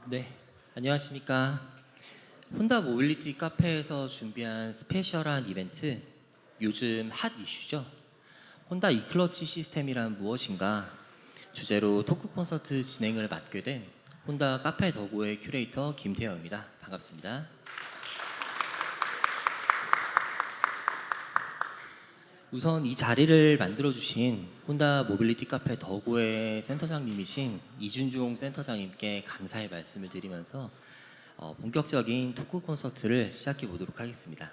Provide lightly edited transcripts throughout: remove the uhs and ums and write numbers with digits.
네, 안녕하십니까. 혼다 모빌리티 카페에서 준비한 스페셜한 이벤트, 요즘 핫 이슈죠. 혼다 이클러치 시스템이란 무엇인가 주제로 토크 콘서트 진행을 맡게 된 혼다 카페 더고의 큐레이터 김태형입니다. 반갑습니다. 우선 이 자리를 만들어주신 혼다 모빌리티 카페 더고의 센터장님이신 이준종 센터장님께 감사의 말씀을 드리면서 본격적인 토크 콘서트를 시작해 보도록 하겠습니다.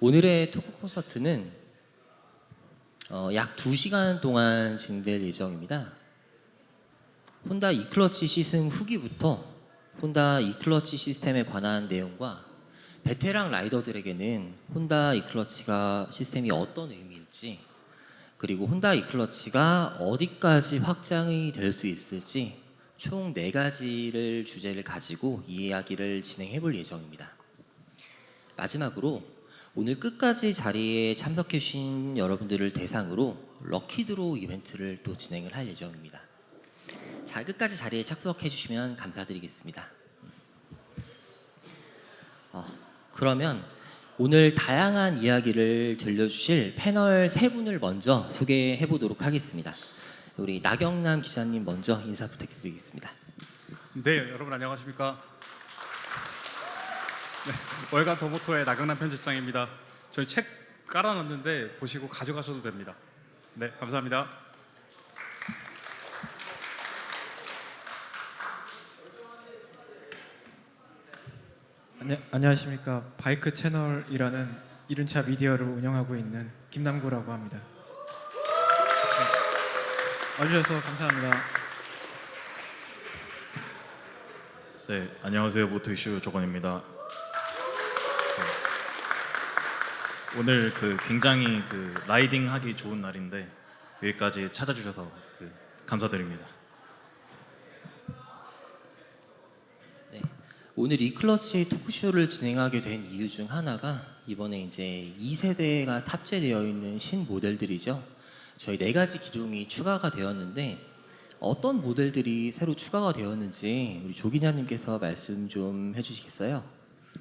오늘의 토크 콘서트는 약 2시간 동안 진행될 예정입니다. 혼다 이클러치 시승 후기부터 혼다 이클러치 시스템에 관한 내용과 베테랑 라이더들에게는 혼다 이클러치가 시스템이 어떤 의미일지, 그리고 혼다 이클러치가 어디까지 확장이 될 수 있을지 총 4가지를 주제를 가지고 이 이야기를 진행해 볼 예정입니다. 마지막으로 오늘 끝까지 자리에 참석해 주신 여러분들을 대상으로 럭키드로우 이벤트를 또 진행을 할 예정입니다. 자, 끝까지 자리에 착석해 주시면 감사드리겠습니다. 그러면 오늘 다양한 이야기를 들려주실 패널 3분을 먼저 소개해 보도록 하겠습니다. 우리 나경남 기자님 먼저 인사 부탁드리겠습니다. 네, 여러분 안녕하십니까? 네, 월간 더모토의 나경남 편집장입니다. 저희 책 깔아놨는데 보시고 가져가셔도 됩니다. 네, 감사합니다. 안녕하십니까. 바이크 채널이라는 이륜차 미디어를 운영하고 있는 김남구라고 합니다. 와주셔서 감사합니다. 네, 안녕하세요. 모토 이슈 조건입니다. 오늘 굉장히 라이딩 하기 좋은 날인데 여기까지 찾아주셔서 감사드립니다. 네, 오늘 이클러치 토크쇼를 진행하게 된 이유 중 하나가 이번에 이제 2세대가 탑재되어 있는 신 모델들이죠. 저희 4가지 기종이 추가가 되었는데 어떤 모델들이 새로 추가가 되었는지 우리 조 기자님께서 말씀 좀 해주시겠어요?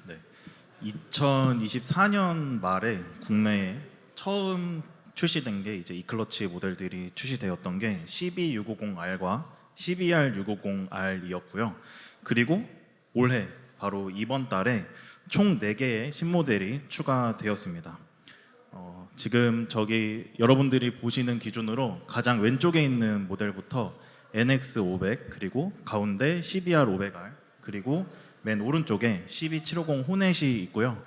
네, 2024년 말에 국내에 처음 출시된 게 이제 이클러치 모델들이 출시되었던 게 CB650R과 CBR650R이었고요. 그리고 올해 바로 이번 달에 총 4개의 신모델이 추가되었습니다. 지금 저기 여러분들이 보시는 기준으로 가장 왼쪽에 있는 모델부터 NX500 그리고 가운데 CBR500R 그리고 맨 오른쪽에 CB750 호넷이 있고요.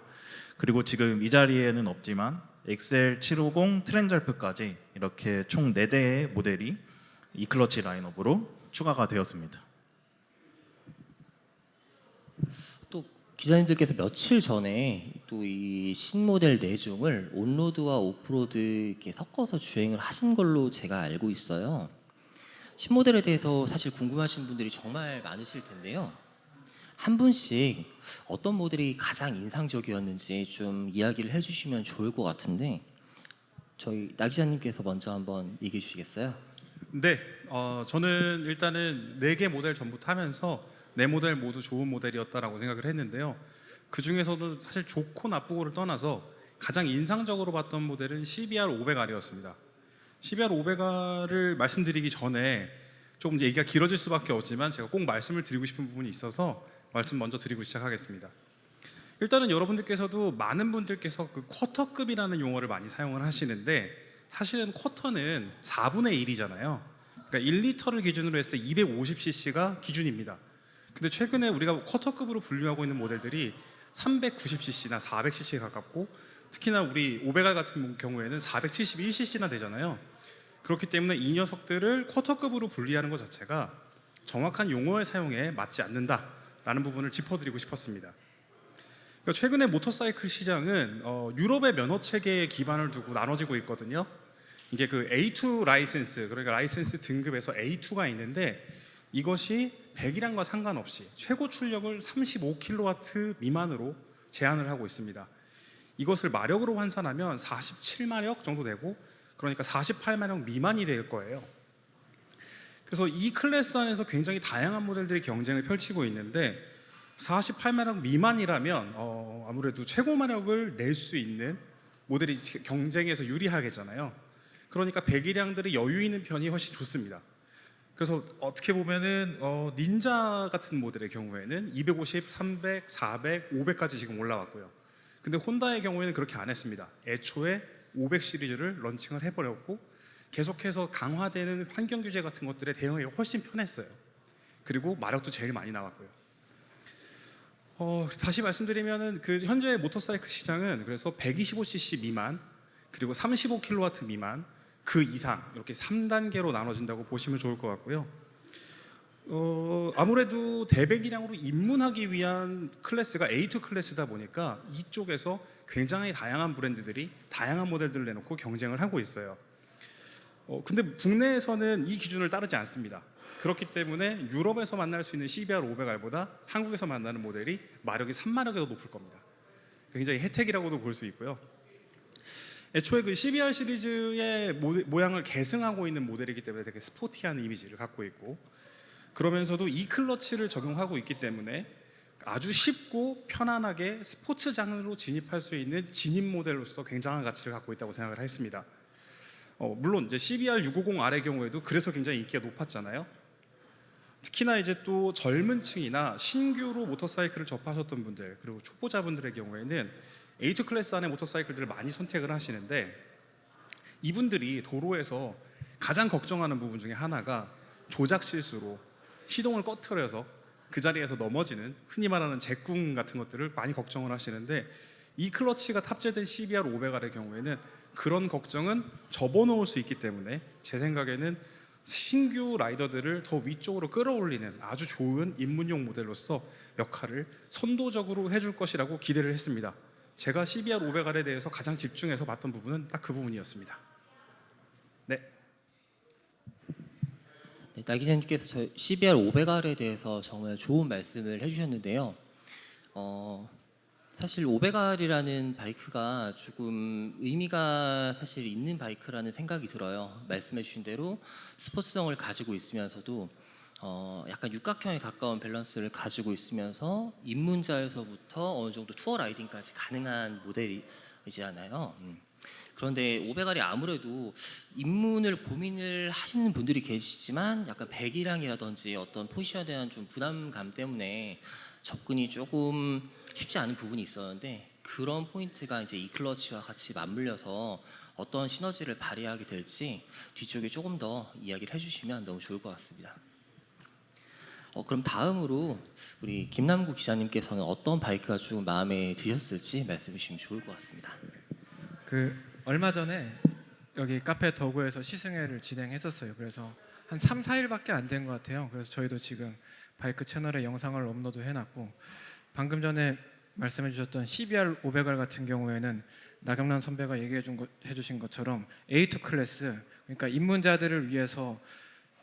그리고 지금 이 자리에는 없지만 XL750 트랜잘프까지 이렇게 총 4대의 모델이 이클러치 라인업으로 추가가 되었습니다. 또 기자님들께서 며칠 전에 또 이 신모델 4종을 온로드와 오프로드 이렇게 섞어서 주행을 하신 걸로 제가 알고 있어요. 신모델에 대해서 사실 궁금하신 분들이 정말 많으실 텐데요. 한 분씩 어떤 모델이 가장 인상적이었는지 좀 이야기를 해주시면 좋을 것 같은데 저희 나 기자님께서 먼저 한번 얘기해 주시겠어요? 네, 저는 일단은 4개 모델 전부 타면서 4모델 모두 좋은 모델이었다라고 생각을 했는데요. 그 중에서도 사실 좋고 나쁘고를 떠나서 가장 인상적으로 봤던 모델은 CBR500R이었습니다. CBR500R을 말씀드리기 전에 조금 얘기가 길어질 수밖에 없지만 제가 꼭 말씀을 드리고 싶은 부분이 있어서 말씀 먼저 드리고 시작하겠습니다. 일단은 여러분들께서도 많은 분들께서 쿼터급이라는 용어를 많이 사용을 하시는데 사실은 쿼터는 4분의 1이잖아요. 그러니까 1리터를 기준으로 했을 때 250cc가 기준입니다. 근데 최근에 우리가 쿼터급으로 분류하고 있는 모델들이 390cc나 400cc에 가깝고 특히나 우리 500R 같은 경우에는 471cc나 되잖아요. 그렇기 때문에 이 녀석들을 쿼터급으로 분리하는 것 자체가 정확한 용어의 사용에 맞지 않는다라는 부분을 짚어드리고 싶었습니다. 그러니까 최근에 모터사이클 시장은 유럽의 면허 체계에 기반을 두고 나눠지고 있거든요. 이게 A2 라이센스, 그러니까 라이센스 등급에서 A2가 있는데 이것이 배기량과 상관없이 최고 출력을 35kW 미만으로 제한을 하고 있습니다. 이것을 마력으로 환산하면 47마력 정도 되고 그러니까 48마력 미만이 될 거예요. 그래서 이 클래스 안에서 굉장히 다양한 모델들이 경쟁을 펼치고 있는데 48마력 미만이라면 아무래도 최고 마력을 낼 수 있는 모델이 경쟁에서 유리하겠잖아요. 그러니까 배기량들이 여유 있는 편이 훨씬 좋습니다. 그래서 어떻게 보면은 닌자 같은 모델의 경우에는 250, 300, 400, 500까지 지금 올라왔고요. 근데 혼다의 경우에는 그렇게 안 했습니다. 애초에 500 시리즈를 런칭을 해버렸고 계속해서 강화되는 환경 규제 같은 것들에 대응하기가 훨씬 편했어요. 그리고 마력도 제일 많이 나왔고요. 다시 말씀드리면은 그 현재 모터사이클 시장은 그래서 125cc 미만 그리고 35kW 미만 그 이상 이렇게 3단계로 나눠진다고 보시면 좋을 것 같고요. 아무래도 대배기량으로 입문하기 위한 클래스가 A2 클래스다 보니까 이쪽에서 굉장히 다양한 브랜드들이 다양한 모델들을 내놓고 경쟁을 하고 있어요. 근데 국내에서는 이 기준을 따르지 않습니다. 그렇기 때문에 유럽에서 만날 수 있는 CBR 500R보다 한국에서 만나는 모델이 마력이 3마력이 더 높을 겁니다. 굉장히 혜택이라고도 볼 수 있고요. 애초에 그 CBR 시리즈의 모양을 계승하고 있는 모델이기 때문에 되게 스포티한 이미지를 갖고 있고 그러면서도 이 클러치를 적용하고 있기 때문에 아주 쉽고 편안하게 스포츠 장르로 진입할 수 있는 진입 모델로서 굉장한 가치를 갖고 있다고 생각을 했습니다. 물론 이제 CBR 650R의 경우에도 그래서 굉장히 인기가 높았잖아요. 특히나 이제 또 젊은 층이나 신규로 모터사이클을 접하셨던 분들 그리고 초보자분들의 경우에는 A2 클래스 안의 모터사이클들을 많이 선택을 하시는데 이분들이 도로에서 가장 걱정하는 부분 중에 하나가 조작 실수로 시동을 꺼트려서 그 자리에서 넘어지는 흔히 말하는 제꿍 같은 것들을 많이 걱정을 하시는데 이 클러치가 탑재된 CBR 500R의 경우에는 그런 걱정은 접어놓을 수 있기 때문에 제 생각에는 신규 라이더들을 더 위쪽으로 끌어올리는 아주 좋은 입문용 모델로서 역할을 선도적으로 해줄 것이라고 기대를 했습니다. 제가 CBR 500R에 대해서 가장 집중해서 봤던 부분은 딱 그 부분이었습니다. 네. 네, 나 기자님께서 저 CBR 500R에 대해서 정말 좋은 말씀을 해주셨는데요. 사실 500R이라는 바이크가 조금 의미가 사실 있는 바이크라는 생각이 들어요. 말씀해주신 대로 스포츠성을 가지고 있으면서도 약간 육각형에 가까운 밸런스를 가지고 있으면서 입문자에서부터 어느 정도 투어 라이딩까지 가능한 모델이잖아요. 그런데 500R이 아무래도 입문을 고민을 하시는 분들이 계시지만 약간 배기량이라든지 어떤 포지션에 대한 좀 부담감 때문에 접근이 조금 쉽지 않은 부분이 있었는데 그런 포인트가 이제 이 클러치와 같이 맞물려서 어떤 시너지를 발휘하게 될지 뒤쪽에 조금 더 이야기를 해주시면 너무 좋을 것 같습니다. 그럼 다음으로 우리 김남구 기자님께서는 어떤 바이크가 좀 마음에 드셨을지 말씀해 주시면 좋을 것 같습니다. 그 얼마 전에 여기 카페 더구에서 시승회를 진행했었어요. 그래서 한 3, 4일밖에 안 된 것 같아요. 그래서 저희도 지금 바이크 채널에 영상을 업로드 해놨고 방금 전에 말씀해 주셨던 CBR 500R 같은 경우에는 나경란 선배가 해주신 것처럼 A2 클래스 그러니까 입문자들을 위해서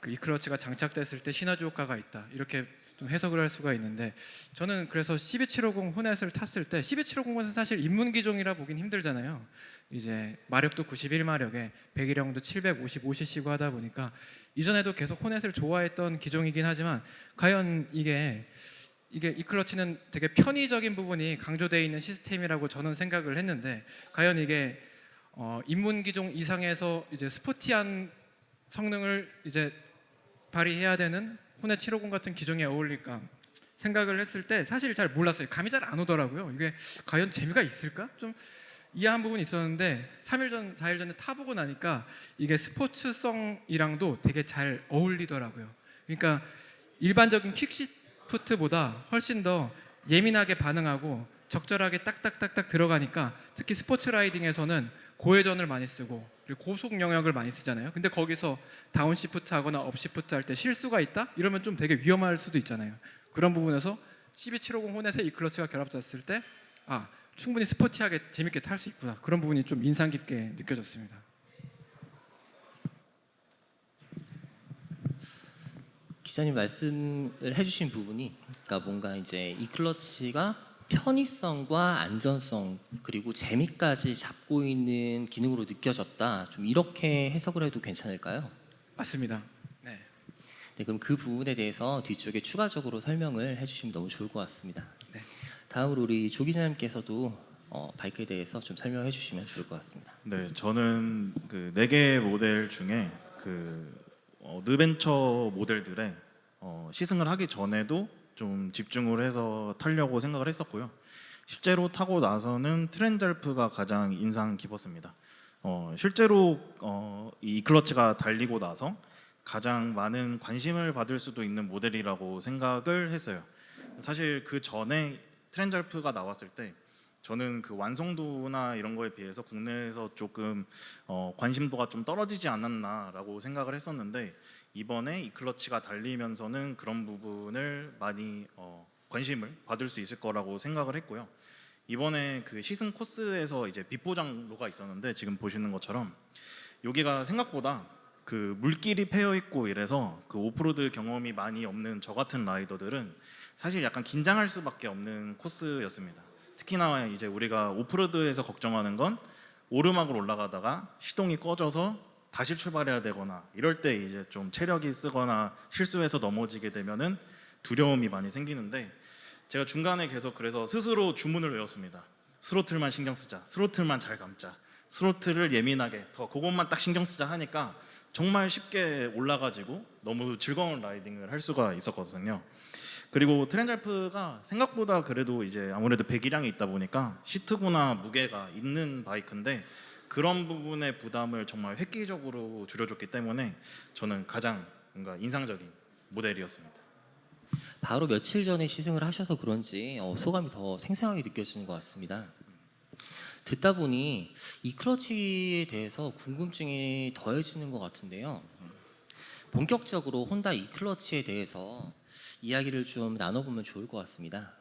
그 이 클러치가 장착됐을 때 시너지 효과가 있다 이렇게 좀 해석을 할 수가 있는데 저는 그래서 CB750 호넷을 탔을 때 CB750은 사실 입문 기종이라 보긴 힘들잖아요. 이제 마력도 91마력에 배기량도 755cc고 하다 보니까 이전에도 계속 호넷을 좋아했던 기종이긴 하지만 과연 이게 이 클러치는 되게 편의적인 부분이 강조되어 있는 시스템이라고 저는 생각을 했는데 과연 이게 입문 기종 이상에서 이제 스포티한 성능을 이제 발휘해야 되는 호넷 750 같은 기종에 어울릴까 생각을 했을 때 사실 잘 몰랐어요. 감이 잘 안 오더라고요. 이게 과연 재미가 있을까? 좀 이해한 부분이 있었는데 3일 전, 4일 전에 타보고 나니까 이게 스포츠성이랑도 되게 잘 어울리더라고요. 그러니까 일반적인 퀵시프트보다 훨씬 더 예민하게 반응하고 적절하게 딱딱딱딱 들어가니까 특히 스포츠 라이딩에서는 고회전을 많이 쓰고 그리고 고속 영역을 많이 쓰잖아요. 근데 거기서 다운시프트 하거나 업시프트 할 때 실수가 있다? 이러면 좀 되게 위험할 수도 있잖아요. 그런 부분에서 CB750 호넷에 이 클러치가 결합됐을 때 충분히 스포티하게 재밌게 탈 수 있구나. 그런 부분이 좀 인상 깊게 느껴졌습니다. 기자님 말씀을 해주신 부분이 그러니까 뭔가 이제 이 클러치가 편의성과 안전성 그리고 재미까지 잡고 있는 기능으로 느껴졌다. 좀 이렇게 해석을 해도 괜찮을까요? 맞습니다. 네. 네, 그럼 그 부분에 대해서 뒤쪽에 추가적으로 설명을 해주시면 너무 좋을 것 같습니다. 다음으로 우리 조 기자님께서도 바이크에 대해서 좀 설명해 주시면 좋을 것 같습니다. 네, 저는 그 4개 모델 중에 그 어드벤처 모델들의 시승을 하기 전에도 좀 집중을 해서 타려고 생각을 했었고요. 실제로 타고 나서는 트렌잘프가 가장 인상 깊었습니다. 실제로 이 이클러치가 달리고 나서 가장 많은 관심을 받을 수도 있는 모델이라고 생각을 했어요. 사실 그 전에 트렌잘프가 나왔을 때 저는 그 완성도나 이런 거에 비해서 국내에서 조금 관심도가 좀 떨어지지 않았나라고 생각을 했었는데 이번에 이클러치가 달리면서는 그런 부분을 많이 관심을 받을 수 있을 거라고 생각을 했고요. 이번에 그 시승 코스에서 이제 빛보장로가 있었는데 지금 보시는 것처럼 여기가 생각보다 그 물길이 패여 있고 이래서 그 오프로드 경험이 많이 없는 저 같은 라이더들은 사실 약간 긴장할 수밖에 없는 코스였습니다. 특히나 이제 우리가 오프로드에서 걱정하는 건 오르막을 올라가다가 시동이 꺼져서 다시 출발해야 되거나 이럴 때 이제 좀 체력이 쓰거나 실수해서 넘어지게 되면은 두려움이 많이 생기는데 제가 중간에 계속 그래서 스스로 주문을 외웠습니다. 스로틀만 신경 쓰자, 스로틀만 잘 감자, 스로틀을 예민하게 더 그것만 딱 신경 쓰자 하니까 정말 쉽게 올라가지고 너무 즐거운 라이딩을 할 수가 있었거든요. 그리고 트렌잘프가 생각보다 그래도 이제 아무래도 배기량이 있다 보니까 시트구나 무게가 있는 바이크인데 그런 부분의 부담을 정말 획기적으로 줄여줬기 때문에 저는 가장 뭔가 인상적인 모델이었습니다. 바로 며칠 전에 시승을 하셔서 그런지 소감이 더 생생하게 느껴지는 것 같습니다. 듣다 보니 이 클러치에 대해서 궁금증이 더해지는 것 같은데요. 본격적으로 혼다 이 클러치에 대해서 이야기를 좀 나눠보면 좋을 것 같습니다.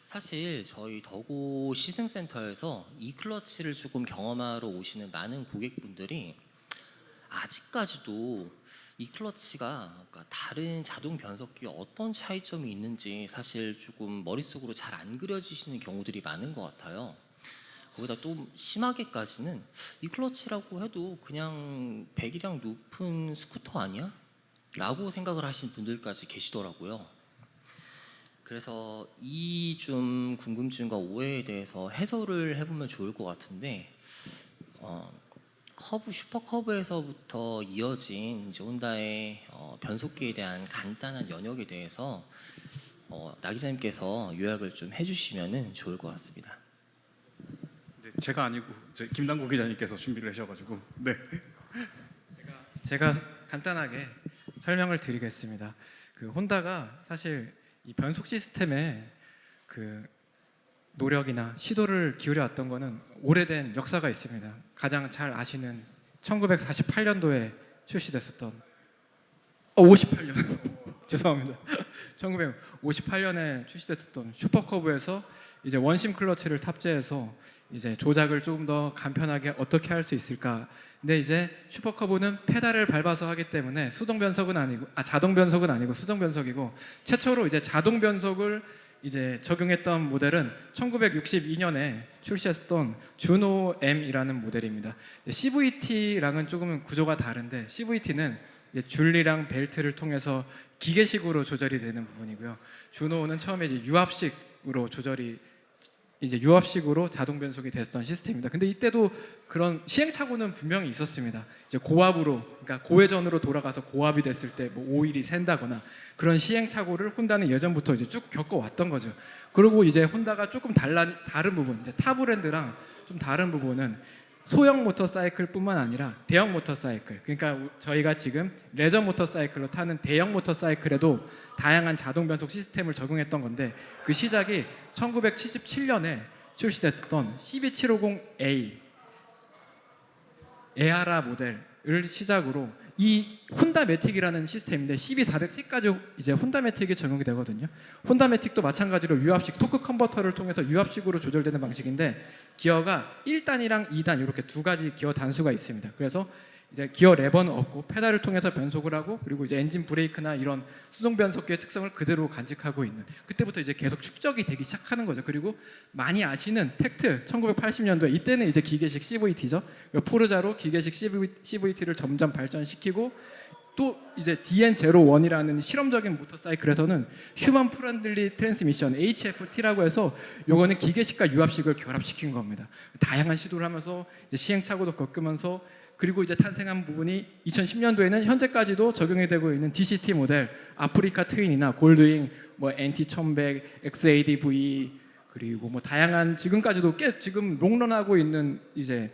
사실 저희 더고 시승센터에서 이 클러치를 조금 경험하러 오시는 많은 고객분들이 아직까지도 이 클러치가 그러니까 다른 자동 변속기와 어떤 차이점이 있는지 사실 조금 머릿속으로 잘 안 그려지시는 경우들이 많은 것 같아요. 거기다 또 심하게까지는 이 클러치라고 해도 그냥 배기량 높은 스쿠터 아니야? 라고 생각을 하시는 분들까지 계시더라고요. 그래서 이 좀 궁금증과 오해에 대해서 해소를 해보면 좋을 것 같은데 슈퍼커브에서부터 이어진 이제 혼다의 변속기에 대한 간단한 연역에 대해서 나 기자님께서 요약을 좀 해주시면은 좋을 것 같습니다. 네, 제가 아니고 김남국 기자님께서 준비를 하셔가지고 네. 제가 간단하게 설명을 드리겠습니다. 그 혼다가 사실 이 변속 시스템에 그 노력이나 시도를 기울여 왔던 거는 오래된 역사가 있습니다. 가장 잘 아시는 1948년도에 출시됐었던 58년 죄송합니다. 1958년에 출시됐었던 슈퍼커브에서 이제 원심 클러치를 탑재해서 이제 조작을 조금 더 간편하게 어떻게 할 수 있을까. 근데 이제 슈퍼커브는 페달을 밟아서 하기 때문에 자동 변속은 아니고 수동 변속이고 최초로 이제 자동 변속을 이제 적용했던 모델은 1962년에 출시했던 주노 M이라는 모델입니다. CVT랑은 조금 구조가 다른데 CVT는 줄리랑 벨트를 통해서 기계식으로 조절이 되는 부분이고요. 주노는 처음에 이제 유압식으로 자동 변속이 됐던 시스템입니다. 근데 이때도 그런 시행착오는 분명히 있었습니다. 이제 그러니까 고회전으로 돌아가서 고압이 됐을 때 뭐 오일이 샌다거나 그런 시행착오를 혼다는 예전부터 이제 쭉 겪어왔던 거죠. 그리고 이제 혼다가 조금 다른 부분, 이제 타 브랜드랑 좀 다른 부분은 소형 모터사이클뿐만 아니라 대형 모터사이클, 그러니까 저희가 지금 레저 모터사이클로 타는 대형 모터사이클에도 다양한 자동 변속 시스템을 적용했던 건데 그 시작이 1977년에 출시됐던 CB750A 에아라 모델을 시작으로 이 혼다 매틱이라는 시스템인데 CB400T까지 이제 혼다 매틱이 적용이 되거든요. 혼다 매틱도 마찬가지로 유압식 토크 컨버터를 통해서 유압식으로 조절되는 방식인데 기어가 1단이랑 2단 이렇게 두 가지 기어 단수가 있습니다. 그래서 이제 기어 레버는 없고 페달을 통해서 변속을 하고 그리고 이제 엔진 브레이크나 이런 수동 변속기의 특성을 그대로 간직하고 있는 그때부터 이제 계속 축적이 되기 시작하는 거죠. 그리고 많이 아시는 텍트 1980년도에 이때는 이제 기계식 CVT죠. 포르자로 기계식 CVT를 점점 발전시키고 또 이제 DN01이라는 실험적인 모터사이클에서는 휴먼 프렌들리 트랜스미션 HFT라고 해서 요거는 기계식과 유압식을 결합시킨 겁니다. 다양한 시도를 하면서 이제 시행착오도 겪으면서 그리고 이제 탄생한 부분이 2010년도에는 현재까지도 적용이 되고 있는 DCT 모델, 아프리카 트윈이나 골드윙, 뭐 NT 1100, XADV 그리고 뭐 다양한 지금까지도 지금 롱런하고 있는 이제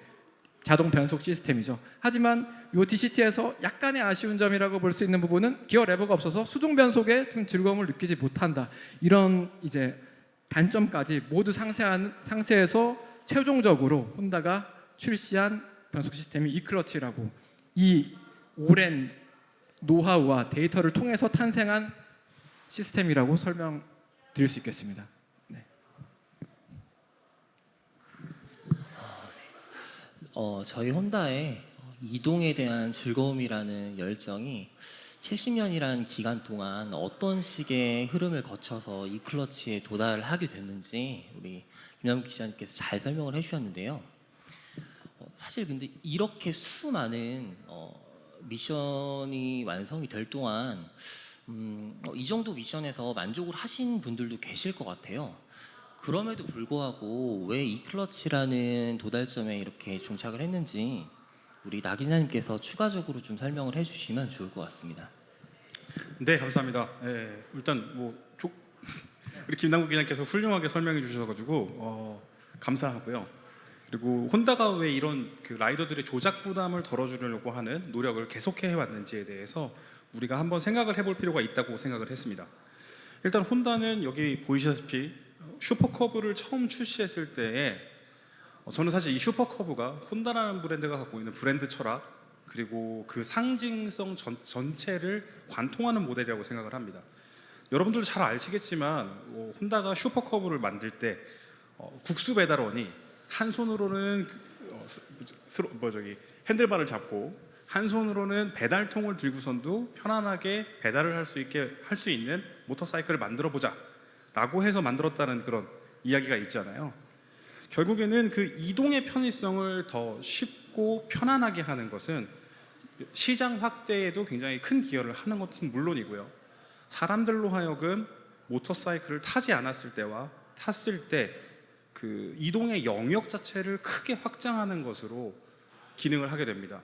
자동 변속 시스템이죠. 하지만 이 DCT에서 약간의 아쉬운 점이라고 볼 수 있는 부분은 기어 레버가 없어서 수동 변속에 즐거움을 느끼지 못한다. 이런 이제 단점까지 모두 상세해서 최종적으로 혼다가 출시한 변속 시스템이 이클러치라고, 이 오랜 노하우와 데이터를 통해서 탄생한 시스템이라고 설명드릴 수 있겠습니다. 네. 저희 혼다의 이동에 대한 즐거움이라는 열정이 70년이라는 기간 동안 어떤 식의 흐름을 거쳐서 이 클러치에 도달하게 됐는지 우리 김남국 기자님께서 잘 설명을 해주셨는데요. 사실 근데 이렇게 수많은 미션이 완성이 될 동안 이 정도 미션에서 만족을 하신 분들도 계실 것 같아요. 그럼에도 불구하고 왜 이 클러치라는 도달점에 이렇게 중착을 했는지 우리 나 기자님께서 추가적으로 좀 설명을 해주시면 좋을 것 같습니다. 네, 감사합니다. 일단 우리 김남국 기자님께서 훌륭하게 설명해 주셔가지고 감사하고요. 그리고 혼다가 왜 이런 그 라이더들의 조작 부담을 덜어주려고 하는 노력을 계속해 왔는지에 대해서 우리가 한번 생각을 해볼 필요가 있다고 생각을 했습니다. 일단 혼다는 여기 보이시다시피 슈퍼커브를 처음 출시했을 때에 저는 사실 이 슈퍼커브가 혼다라는 브랜드가 갖고 있는 브랜드 철학 그리고 그 상징성 전체를 관통하는 모델이라고 생각을 합니다. 여러분들도 잘 아시겠지만 혼다가 슈퍼커브를 만들 때 국수 배달원이 한 손으로는 핸들바를 잡고 한 손으로는 배달통을 들고선도 편안하게 배달을 할 수 있는 모터사이클을 만들어 보자라고 해서 만들었다는 그런 이야기가 있잖아요. 결국에는 그 이동의 편의성을 더 쉽고 편안하게 하는 것은 시장 확대에도 굉장히 큰 기여를 하는 것은 물론이고요. 사람들로 하여금 모터사이클을 타지 않았을 때와 탔을 때 그 이동의 영역 자체를 크게 확장하는 것으로 기능을 하게 됩니다.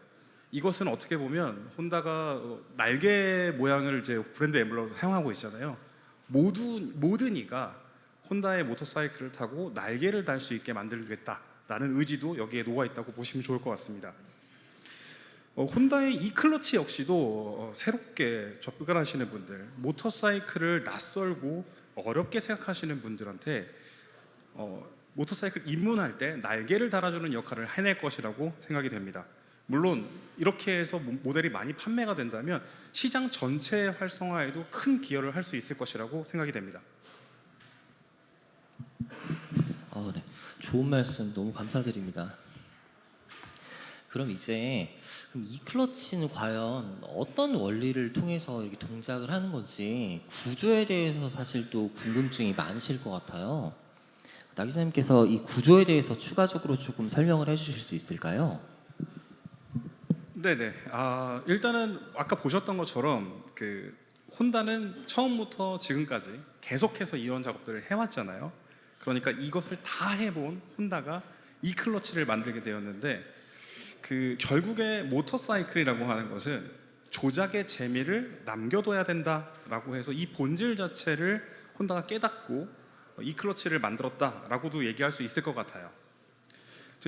이것은 어떻게 보면 혼다가 날개 모양을 이제 브랜드 엠블럼으로 사용하고 있잖아요. 모든 이가 혼다의 모터사이클을 타고 날개를 달 수 있게 만들겠다라는 의지도 여기에 녹아 있다고 보시면 좋을 것 같습니다. 혼다의 이 클러치 역시도 새롭게 접근하시는 분들, 모터사이클을 낯설고 어렵게 생각하시는 분들한테 모터사이클 입문할 때 날개를 달아주는 역할을 해낼 것이라고 생각이 됩니다. 물론 이렇게 해서 모델이 많이 판매가 된다면 시장 전체의 활성화에도 큰 기여를 할 수 있을 것이라고 생각이 됩니다. 네. 좋은 말씀 너무 감사드립니다. 그럼 이제 이 클러치는 과연 어떤 원리를 통해서 이렇게 동작을 하는 건지 구조에 대해서 사실 또 궁금증이 많으실 것 같아요. 나 기자님께서 이 구조에 대해서 추가적으로 조금 설명을 해주실 수 있을까요? 네네. 일단은 아까 보셨던 것처럼 그 혼다는 처음부터 지금까지 계속해서 이런 작업들을 해왔잖아요. 그러니까 이것을 다 해본 혼다가 이 클러치를 만들게 되었는데 그 결국에 모터사이클이라고 하는 것은 조작의 재미를 남겨둬야 된다라고 해서 이 본질 자체를 혼다가 깨닫고 이 클러치를 만들었다라고도 얘기할 수 있을 것 같아요.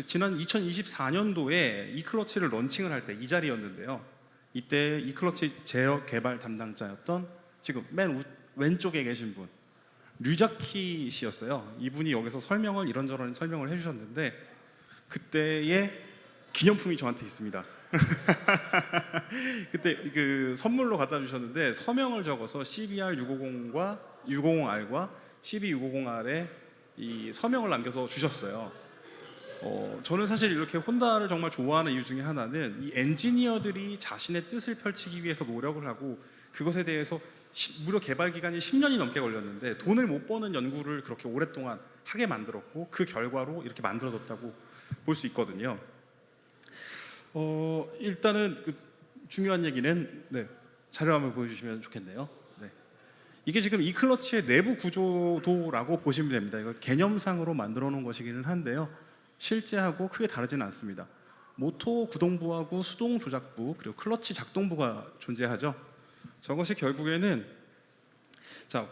지난 2024년도에 이 클러치를 런칭을 할 때 이 자리였는데요. 이때 이 클러치 제어 개발 담당자였던 지금 맨 왼쪽에 계신 분 류자키 씨였어요. 이분이 여기서 이런저런 설명을 해주셨는데 그때의 기념품이 저한테 있습니다. 그때 그 선물로 갖다 주셨는데 서명을 적어서 CBR650과 650R과 CB650R에 이 서명을 남겨서 주셨어요. 저는 사실 이렇게 혼다를 정말 좋아하는 이유 중에 하나는 이 엔지니어들이 자신의 뜻을 펼치기 위해서 노력을 하고 그것에 대해서 무려 개발 기간이 10년이 넘게 걸렸는데 돈을 못 버는 연구를 그렇게 오랫동안 하게 만들었고 그 결과로 이렇게 만들어졌다고 볼 수 있거든요. 일단은 중요한 얘기는 자료 한번 보여주시면 좋겠네요. 네. 이게 지금 이 클러치의 내부 구조도라고 보시면 됩니다. 이거 개념상으로 만들어 놓은 것이기는 한데요. 실제하고 크게 다르지는 않습니다. 모터 구동부하고 수동 조작부 그리고 클러치 작동부가 존재하죠. 저것이 결국에는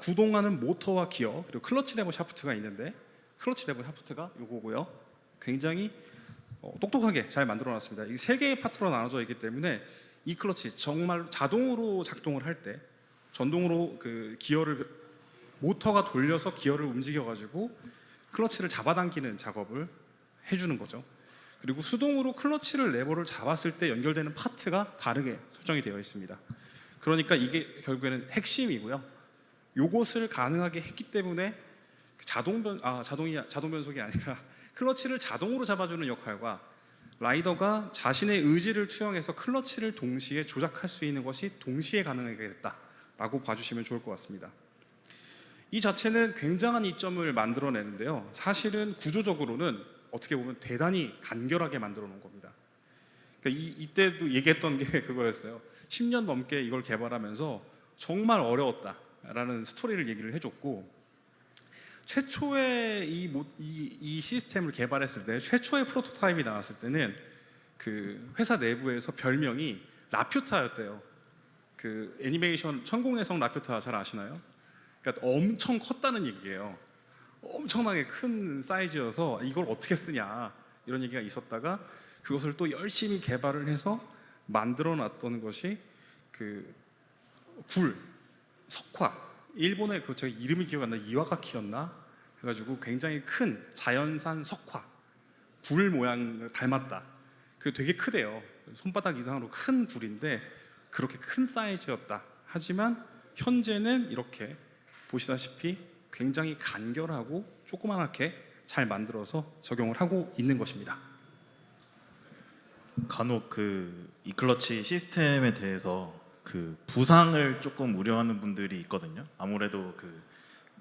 구동하는 모터와 기어 그리고 클러치 레버 샤프트가 있는데 클러치 레버 샤프트가 요거고요. 굉장히 똑똑하게 잘 만들어놨습니다. 이 세 개의 파트로 나눠져 있기 때문에 이 클러치 정말 자동으로 작동을 할 때 전동으로 그 기어를 모터가 돌려서 기어를 움직여가지고 클러치를 잡아당기는 작업을 해주는 거죠. 그리고 수동으로 클러치를 레버를 잡았을 때 연결되는 파트가 다르게 설정이 되어 있습니다. 그러니까 이게 결국에는 핵심이고요. 요것을 가능하게 했기 때문에 자동 변속이 아니라 클러치를 자동으로 잡아주는 역할과 라이더가 자신의 의지를 투영해서 클러치를 동시에 조작할 수 있는 것이 동시에 가능하게 됐다라고 봐주시면 좋을 것 같습니다. 이 자체는 굉장한 이점을 만들어내는데요. 사실은 구조적으로는 어떻게 보면 대단히 간결하게 만들어 놓은 겁니다. 그러니까 이때도 얘기했던 게 그거였어요. 10년 넘게 이걸 개발하면서 정말 어려웠다라는 스토리를 얘기를 해줬고, 최초의 이 시스템을 개발했을 때 최초의 프로토타입이 나왔을 때는 그 회사 내부에서 별명이 라퓨타였대요. 그 애니메이션 천공의 성 라퓨타 잘 아시나요? 그러니까 엄청 컸다는 얘기예요. 엄청나게 큰 사이즈여서 이걸 어떻게 쓰냐 이런 얘기가 있었다가 그것을 또 열심히 개발을 해서 만들어 놨던 것이 그 석화, 일본의 그 제가 이름이 기억 안 나, 이와가키였나 해가지고 굉장히 큰 자연산 석화 굴 모양 닮았다. 그 되게 크대요. 손바닥 이상으로 큰 굴인데 그렇게 큰 사이즈였다. 하지만 현재는 이렇게 보시다시피 굉장히 간결하고 조그맣게 잘 만들어서 적용을 하고 있는 것입니다. 간혹 그 이클러치 시스템에 대해서 그 부상을 조금 우려하는 분들이 있거든요. 아무래도 그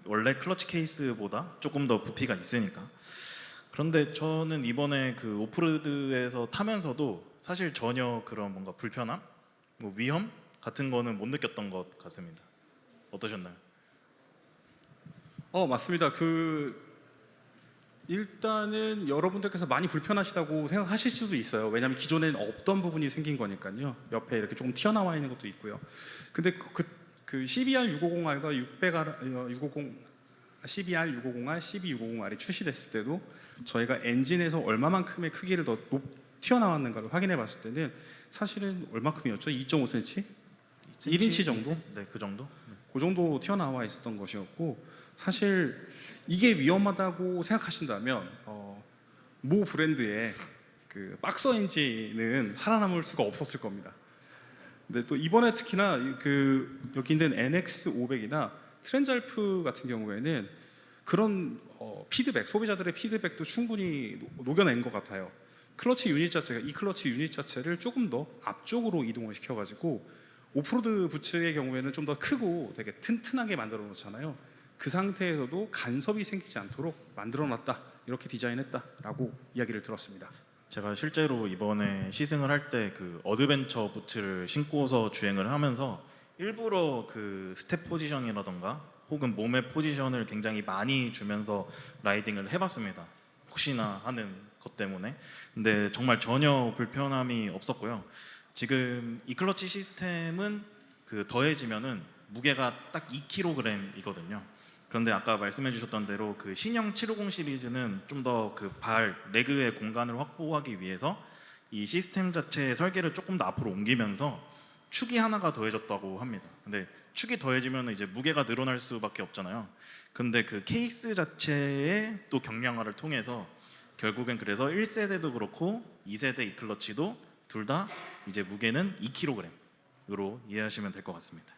원래 클러치 케이스보다 조금 더 부피가 있으니까. 그런데 저는 이번에 그 오프로드에서 타면서도 사실 전혀 그런 뭔가 불편함, 뭐 위험 같은 거는 못 느꼈던 것 같습니다. 어떠셨나요? 맞습니다. 일단은 여러분들께서 많이 불편하시다고 생각하실 수도 있어요. 왜냐하면 기존에는 없던 부분이 생긴 거니까요. 옆에 이렇게 조금 튀어나와 있는 것도 있고요. 근데 그 CBR 650R과 650R, 1260R이 출시됐을 때도 저희가 엔진에서 얼마만큼의 크기를 더 튀어나왔는가를 확인해 봤을 때는 사실은 얼마큼이었죠? 2.5cm? 1인치 정도? 네, 그 정도. 그 정도 튀어나와 있었던 것이었고, 사실 이게 위험하다고 생각하신다면 모 브랜드의 그 박서 엔진은 살아남을 수가 없었을 겁니다. 근데 또 이번에 특히나 여기 있는 NX500이나 트렌잘프 같은 경우에는 그런 피드백, 소비자들의 피드백도 충분히 녹여낸 것 같아요. 이 클러치 유닛 자체를 조금 더 앞쪽으로 이동을 시켜가지고 오프로드 부츠의 경우에는 좀 더 크고 되게 튼튼하게 만들어 놓잖아요. 그 상태에서도 간섭이 생기지 않도록 만들어놨다, 이렇게 디자인했다라고 이야기를 들었습니다. 제가 실제로 이번에 시승을 할 때 그 어드벤처 부츠를 신고서 주행을 하면서 일부러 그 스텝 포지션이라던가 혹은 몸의 포지션을 굉장히 많이 주면서 라이딩을 해봤습니다. 혹시나 하는 것 때문에. 근데 정말 전혀 불편함이 없었고요. 지금 이 클러치 시스템은 그 더해지면은 무게가 딱 2kg이거든요. 그런데 아까 말씀해 주셨던 대로 그 신형 750 시리즈는 좀 더 그 레그의 공간을 확보하기 위해서 이 시스템 자체의 설계를 조금 더 앞으로 옮기면서 축이 하나가 더해졌다고 합니다. 근데 축이 더해지면 이제 무게가 늘어날 수밖에 없잖아요. 근데 그 케이스 자체의 또 경량화를 통해서 결국엔 그래서 1세대도 그렇고 2세대 이 클러치도 둘 다 이제 무게는 2kg으로 이해하시면 될 것 같습니다.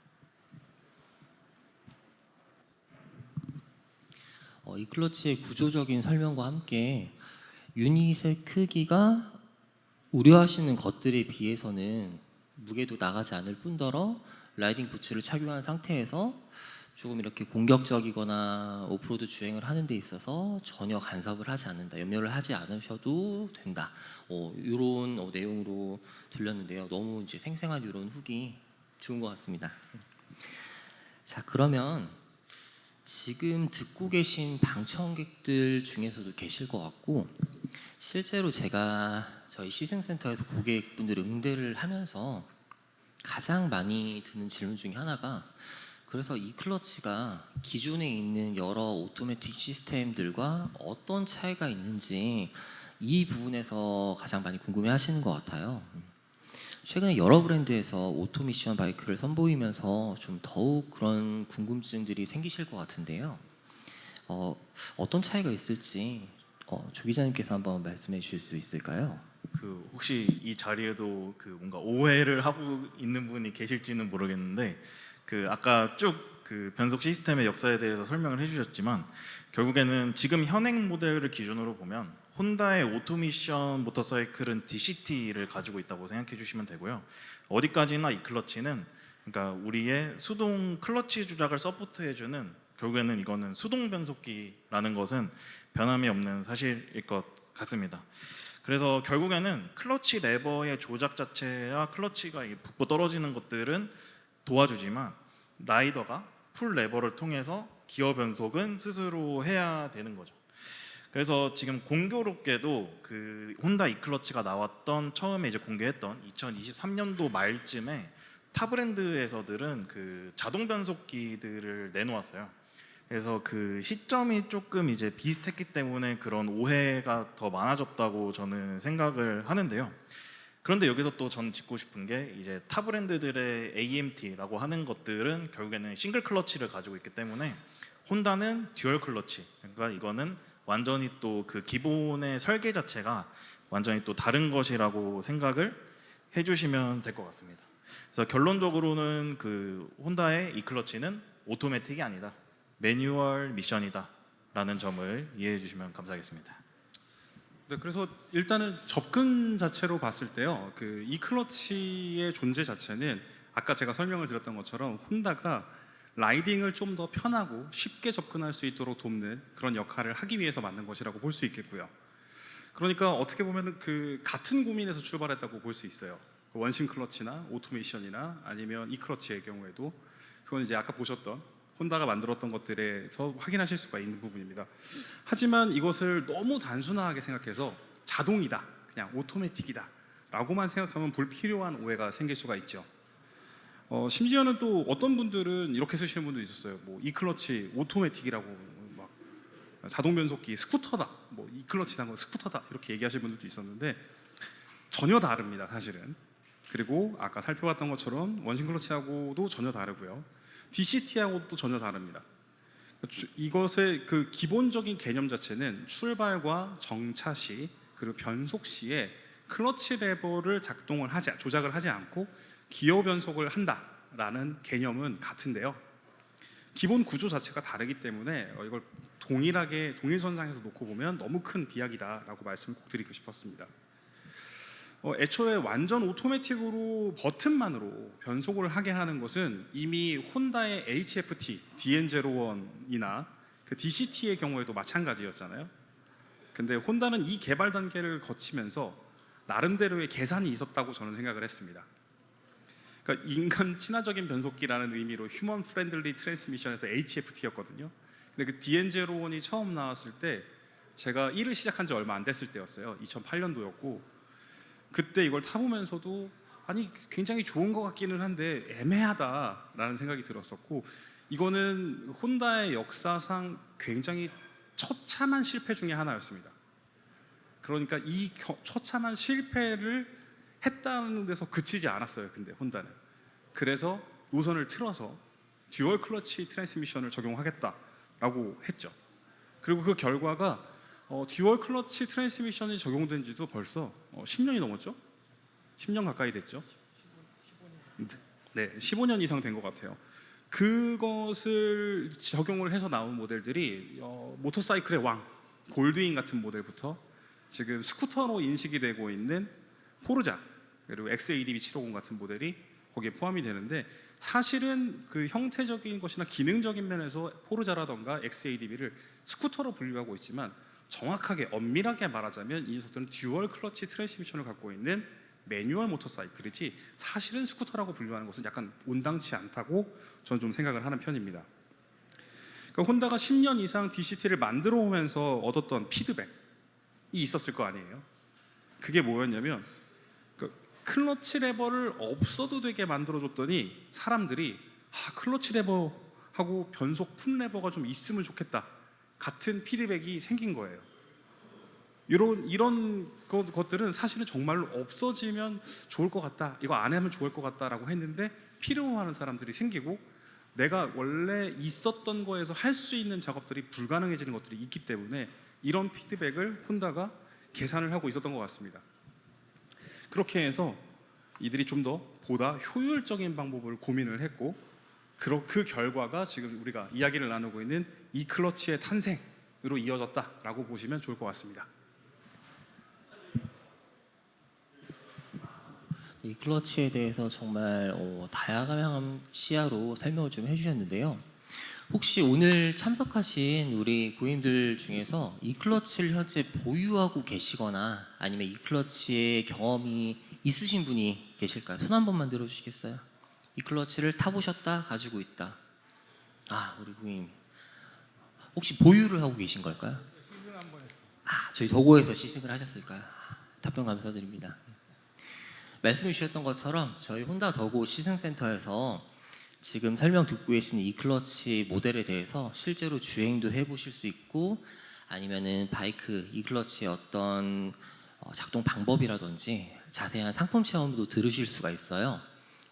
이 클러치의 구조적인 설명과 함께 유닛의 크기가 우려하시는 것들에 비해서는 무게도 나가지 않을 뿐더러 라이딩 부츠를 착용한 상태에서 조금 이렇게 공격적이거나 오프로드 주행을 하는 데 있어서 전혀 간섭을 하지 않는다, 염려를 하지 않으셔도 된다. 이런 내용으로 들렸는데요. 너무 이제 생생한 이런 후기 좋은 것 같습니다. 자, 그러면 지금 듣고 계신 방청객들 중에서도 계실 것 같고, 실제로 제가 저희 시승센터에서 고객분들 응대를 하면서 가장 많이 드는 질문 중에 하나가, 그래서 이 클러치가 기존에 있는 여러 오토매틱 시스템들과 어떤 차이가 있는지 이 부분에서 가장 많이 궁금해 하시는 것 같아요. 최근에 여러 브랜드에서 오토미션 바이크를 선보이면서 좀 더욱 그런 궁금증들이 생기실 것 같은데요. 어떤 차이가 있을지 조 기자님께서 한번 말씀해 주실 수 있을까요? 그 혹시 이 자리에도 그 뭔가 오해를 하고 있는 분이 계실지는 모르겠는데, 그 아까 쭉 그 변속 시스템의 역사에 대해서 설명을 해주셨지만, 결국에는 지금 현행 모델을 기준으로 보면 혼다의 오토미션 모터사이클은 DCT를 가지고 있다고 생각해 주시면 되고요. 어디까지나 이 클러치는, 그러니까 우리의 수동 클러치 조작을 서포트해주는, 결국에는 이거는 수동 변속기라는 것은 변함이 없는 사실일 것 같습니다. 그래서 결국에는 클러치 레버의 조작 자체야 클러치가 붙고 떨어지는 것들은 도와주지만, 라이더가 풀 레버를 통해서 기어 변속은 스스로 해야 되는 거죠. 그래서 지금 공교롭게도 그 혼다 이클러치가 나왔던, 처음에 이제 공개했던 2023년도 말쯤에 타 브랜드에서들은 그 자동 변속기들을 내놓았어요. 그래서 그 시점이 조금 이제 비슷했기 때문에 그런 오해가 더 많아졌다고 저는 생각을 하는데요. 그런데 여기서 또 전 짚고 싶은 게, 이제 타 브랜드들의 AMT라고 하는 것들은 결국에는 싱글 클러치를 가지고 있기 때문에 혼다는 듀얼 클러치, 그러니까 이거는 완전히 또 그 기본의 설계 자체가 완전히 또 다른 것이라고 생각을 해주시면 될 것 같습니다. 그래서 결론적으로는 그 혼다의 이 클러치는 오토매틱이 아니다, 매뉴얼 미션이다라는 점을 이해해 주시면 감사하겠습니다. 네, 그래서 일단은 접근 자체로 봤을 때요, 그 이 클러치의 존재 자체는 아까 제가 설명을 드렸던 것처럼 혼다가 라이딩을 좀 더 편하고 쉽게 접근할 수 있도록 돕는 그런 역할을 하기 위해서 만든 것이라고 볼 수 있겠고요. 그러니까 어떻게 보면 그 같은 고민에서 출발했다고 볼 수 있어요. 원심 클러치나 오토메이션이나 아니면 이 클러치의 경우에도 그건 이제 아까 보셨던 혼다가 만들었던 것들에서 확인하실 수가 있는 부분입니다. 하지만 이것을 너무 단순하게 생각해서 자동이다, 그냥 오토매틱이다 라고만 생각하면 불필요한 오해가 생길 수가 있죠. 심지어는 또 어떤 분들은 이렇게 쓰시는 분도 있었어요. 뭐 이 클러치 오토매틱이라고, 막 자동 변속기 스쿠터다, 뭐 이 클러치란 건 스쿠터다 이렇게 얘기하시는 분들도 있었는데 전혀 다릅니다, 사실은. 그리고 아까 살펴봤던 것처럼 원심 클러치하고도 전혀 다르고요. DCT하고도 전혀 다릅니다. 이것의 그 기본적인 개념 자체는 출발과 정차 시, 그리고 변속 시에 클러치 레버를 조작을 하지 않고 기어 변속을 한다라는 개념은 같은데요. 기본 구조 자체가 다르기 때문에 이걸 동일선상에서 놓고 보면 너무 큰 비약이다라고 말씀을 꼭 드리고 싶었습니다. 애초에 완전 오토매틱으로 버튼만으로 변속을 하게 하는 것은 이미 혼다의 HFT, DN01이나 그 DCT의 경우에도 마찬가지였잖아요. 근데 혼다는 이 개발 단계를 거치면서 나름대로의 계산이 있었다고 저는 생각을 했습니다. 그러니까 인간 친화적인 변속기라는 의미로 휴먼 프렌들리 트랜스미션에서 HFT였거든요. 근데 그 DN01이 처음 나왔을 때 제가 일을 시작한 지 얼마 안 됐을 때였어요. 2008년도였고 그때 이걸 타보면서도 아니 굉장히 좋은 것 같기는 한데 애매하다라는 생각이 들었었고, 이거는 혼다의 역사상 굉장히 처참한 실패 중에 하나였습니다. 그러니까 이 처참한 실패를 했다는 데서 그치지 않았어요. 근데 혼다는 그래서 노선을 틀어서 듀얼 클러치 트랜스미션을 적용하겠다라고 했죠. 그리고 그 결과가 듀얼 클러치 트랜스미션이 적용된 지도 벌써 10년이 넘었죠? 10년 가까이 됐죠? 네, 15년 이상 된 것 같아요. 그것을 적용을 해서 나온 모델들이 모터사이클의 왕, 골드윙 같은 모델부터 지금 스쿠터로 인식이 되고 있는 포르자, 그리고 XADV 750 같은 모델이 거기에 포함이 되는데 사실은 그 형태적인 것이나 기능적인 면에서 포르자라던가 XADB를 스쿠터로 분류하고 있지만 정확하게 엄밀하게 말하자면 이 녀석들은 듀얼 클러치 트랜스미션을 갖고 있는 매뉴얼 모터사이클이지 사실은 스쿠터라고 분류하는 것은 약간 온당치 않다고 저는 좀 생각을 하는 편입니다. 그러니까 혼다가 10년 이상 DCT를 만들어 오면서 얻었던 피드백이 있었을 거 아니에요. 그게 뭐였냐면 클러치 레버를 없어도 되게 만들어줬더니 사람들이 클러치 레버하고 변속 풋 레버가 좀 있으면 좋겠다 같은 피드백이 생긴 거예요. 이런 것들은 사실은 정말로 없어지면 좋을 것 같다, 이거 안 하면 좋을 것 같다라고 했는데 필요하는 사람들이 생기고 내가 원래 있었던 거에서 할 수 있는 작업들이 불가능해지는 것들이 있기 때문에 이런 피드백을 혼다가 계산을 하고 있었던 것 같습니다. 그렇게 해서 이들이 좀 더 보다 효율적인 방법을 고민을 했고 그 결과가 지금 우리가 이야기를 나누고 있는 이 클러치의 탄생으로 이어졌다라고 보시면 좋을 것 같습니다. 이 클러치에 대해서 정말 다양한 시야로 설명을 좀 해주셨는데요. 혹시 오늘 참석하신 우리 고객님들 중에서 이 클러치를 현재 보유하고 계시거나 아니면 이 클러치의 경험이 있으신 분이 계실까요? 손 한 번만 들어주시겠어요? 이 클러치를 타보셨다, 가지고 있다. 우리 고객님 혹시 보유를 하고 계신 걸까요? 저희 도고에서 시승을 하셨을까요? 답변 감사드립니다. 말씀해 주셨던 것처럼 저희 혼다 더고 시승센터에서 지금 설명 듣고 계신 이 클러치 모델에 대해서 실제로 주행도 해보실 수 있고 아니면은 바이크 이 클러치의 어떤 작동 방법이라든지 자세한 상품 체험도 들으실 수가 있어요.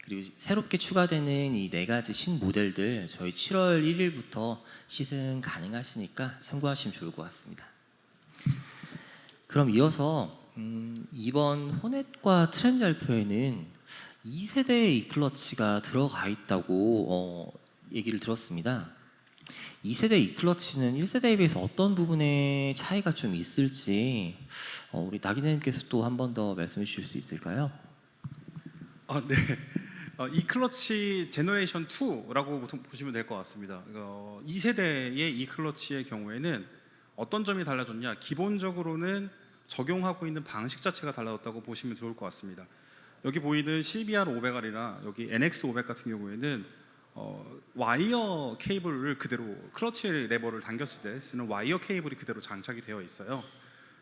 그리고 새롭게 추가되는 이 4가지 신 모델들 저희 7월 1일부터 시승 가능하시니까 참고하시면 좋을 것 같습니다. 그럼 이어서 이번 호넷과 트렌즈 알프에는 2세대의 이 클러치가 들어가 있다고 얘기를 들었습니다. 2세대 이 클러치는 1세대에 비해서 어떤 부분에 차이가 좀 있을지 우리 나 기자님께서 또 한 번 더 말씀해 주실 수 있을까요? 네. 이 클러치 제너레이션 2라고 보통 보시면 될 것 같습니다. 2세대의 이 클러치의 경우에는 어떤 점이 달라졌냐? 기본적으로는 적용하고 있는 방식 자체가 달라졌다고 보시면 좋을 것 같습니다. 여기 보이는 CBR 500R이나 여기 NX 500 같은 경우에는 와이어 케이블을 그대로 클러치 레버를 당겼을 때 쓰는 와이어 케이블이 그대로 장착이 되어 있어요.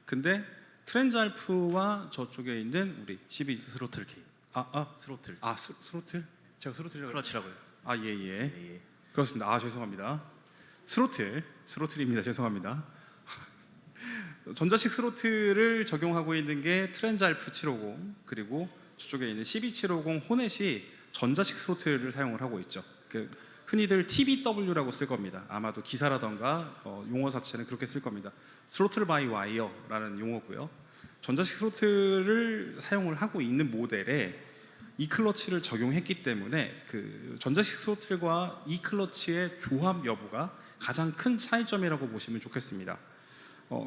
근데 트렌즈 알프와 저쪽에 있는 우리 CB 스로틀 케이블 스로틀. 스로틀? 제가 스로틀이라고 클러치라고요. 예. 그렇습니다. 죄송합니다. 스로틀입니다. 죄송합니다. 전자식 스로틀을 적용하고 있는 게 트렌즈 알프 750 그리고 저쪽에 있는 CB750 호넷이 전자식 스로틀을 사용을 하고 있죠. 흔히들 TBW라고 쓸 겁니다. 아마도 기사라던가 용어 자체는 그렇게 쓸 겁니다. 스로틀 바이 와이어라는 용어고요. 전자식 스로틀을 사용을 하고 있는 모델에 이 클러치를 적용했기 때문에 그 전자식 스로틀과 이 클러치의 조합 여부가 가장 큰 차이점이라고 보시면 좋겠습니다.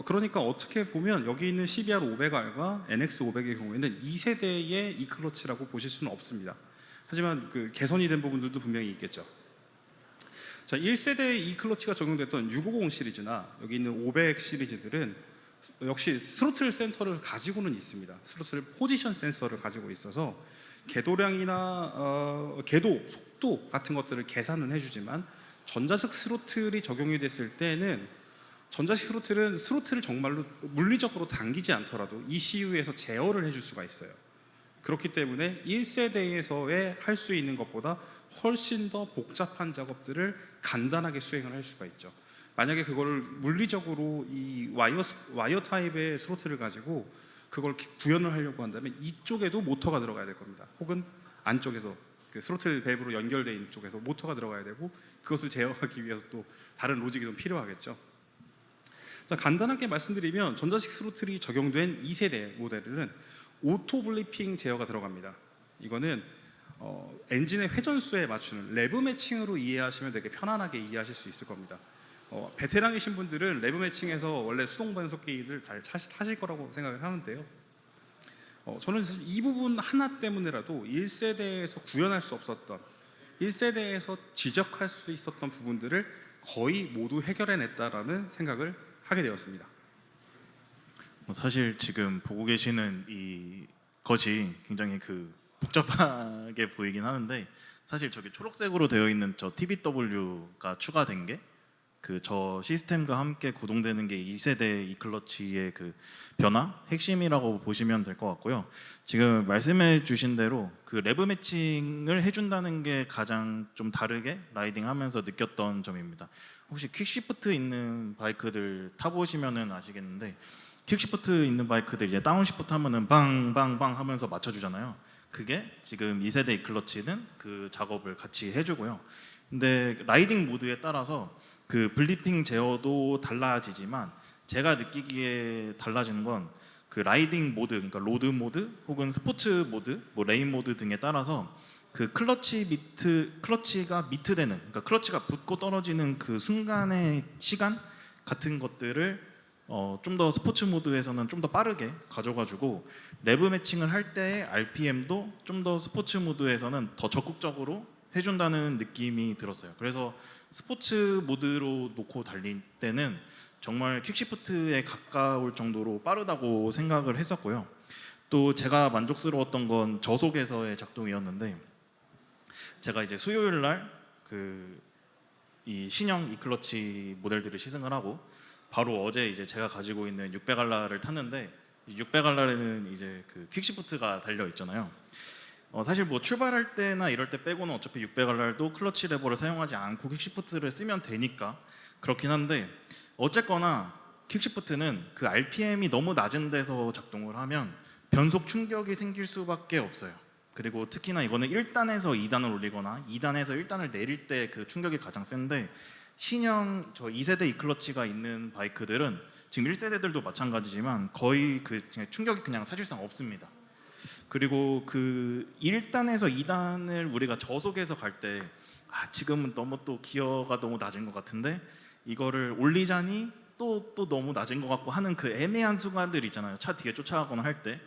그러니까 어떻게 보면 여기 있는 CBR 500R과 NX 500의 경우에는 2세대의 이 클러치라고 보실 수는 없습니다. 하지만 그 개선이 된 부분들도 분명히 있겠죠. 자, 1세대의 이 클러치가 적용됐던 650 시리즈나 여기 있는 500 시리즈들은 역시 스로틀 센터를 가지고는 있습니다. 스로틀 포지션 센서를 가지고 있어서 궤도량이나 궤도, 속도 같은 것들을 계산은 해주지만 전자식 스로틀이 적용이 됐을 때는 전자식 스로틀은 스로틀을 정말로 물리적으로 당기지 않더라도 ECU에서 제어를 해줄 수가 있어요. 그렇기 때문에 1세대에서의 할 수 있는 것보다 훨씬 더 복잡한 작업들을 간단하게 수행을 할 수가 있죠. 만약에 그걸 물리적으로 이 와이어 타입의 스로틀을 가지고 그걸 구현을 하려고 한다면 이쪽에도 모터가 들어가야 될 겁니다. 혹은 안쪽에서 그 스로틀 밸브로 연결되어 있는 쪽에서 모터가 들어가야 되고 그것을 제어하기 위해서 또 다른 로직이 좀 필요하겠죠. 자, 간단하게 말씀드리면 전자식 스로틀이 적용된 2세대 모델은 오토 블리핑 제어가 들어갑니다. 이거는 엔진의 회전수에 맞추는 레브 매칭으로 이해하시면 되게 편안하게 이해하실 수 있을 겁니다. 베테랑이신 분들은 레브 매칭에서 원래 수동 변속기를 잘 타실 거라고 생각을 하는데요. 저는 사실 이 부분 하나 때문에라도 1세대에서 구현할 수 없었던 1세대에서 지적할 수 있었던 부분들을 거의 모두 해결해냈다라는 생각을 하게 되었습니다. 사실 지금 보고 계시는 이 것이 굉장히 복잡하게 보이긴 하는데 사실 저기 초록색으로 되어 있는 저 TBW가 추가된 게 저 시스템과 함께 구동되는 게 2세대 이클러치의 변화 핵심이라고 보시면 될 것 같고요. 지금 말씀해 주신 대로 레브 매칭을 해준다는 게 가장 좀 다르게 라이딩하면서 느꼈던 점입니다. 혹시 퀵시프트 있는 바이크들 타보시면은 아시겠는데 퀵시프트 있는 바이크들 이제 다운시프트 하면은 빵빵빵 하면서 맞춰주잖아요. 그게 지금 2세대 이클러치는 그 작업을 같이 해주고요. 근데 라이딩 모드에 따라서 블리핑 제어도 달라지지만 제가 느끼기에 달라지는 건 라이딩 모드, 그러니까 로드 모드 혹은 스포츠 모드, 레인 모드 등에 따라서 클러치가 미트되는, 그러니까 클러치가 붙고 떨어지는 그 순간의 시간 같은 것들을 좀 더 스포츠 모드에서는 좀 더 빠르게 가져가지고 레브 매칭을 할 때의 RPM도 좀 더 스포츠 모드에서는 더 적극적으로 해준다는 느낌이 들었어요. 그래서 스포츠 모드로 놓고 달릴 때는 정말 퀵시프트에 가까울 정도로 빠르다고 생각을 했었고요. 또 제가 만족스러웠던 건 저속에서의 작동이었는데 제가 이제 수요일 날 이 신형 이클러치 모델들을 시승을 하고 바로 어제 이제 제가 가지고 있는 600알라를 탔는데 600알라에는 이제 퀵시프트가 달려 있잖아요. 사실 출발할 때나 이럴 때 빼고는 어차피 600알라도 클러치 레버를 사용하지 않고 퀵시프트를 쓰면 되니까 그렇긴 한데 어쨌거나 퀵시프트는 RPM이 너무 낮은 데서 작동을 하면 변속 충격이 생길 수밖에 없어요. 그리고 특히나 이거는 1단에서 2단을 올리거나 2단에서 1단을 내릴 때 충격이 가장 센데 신형 저 2세대 이클러치가 있는 바이크들은 지금 1세대들도 마찬가지지만 거의 충격이 그냥 사실상 없습니다. 그리고 1단에서 2단을 우리가 저속에서 갈 때 지금은 너무 또 기어가 너무 낮은 것 같은데 이거를 올리자니 또 너무 낮은 것 같고 하는 애매한 순간들 있잖아요. 차 뒤에 쫓아가거나 할 때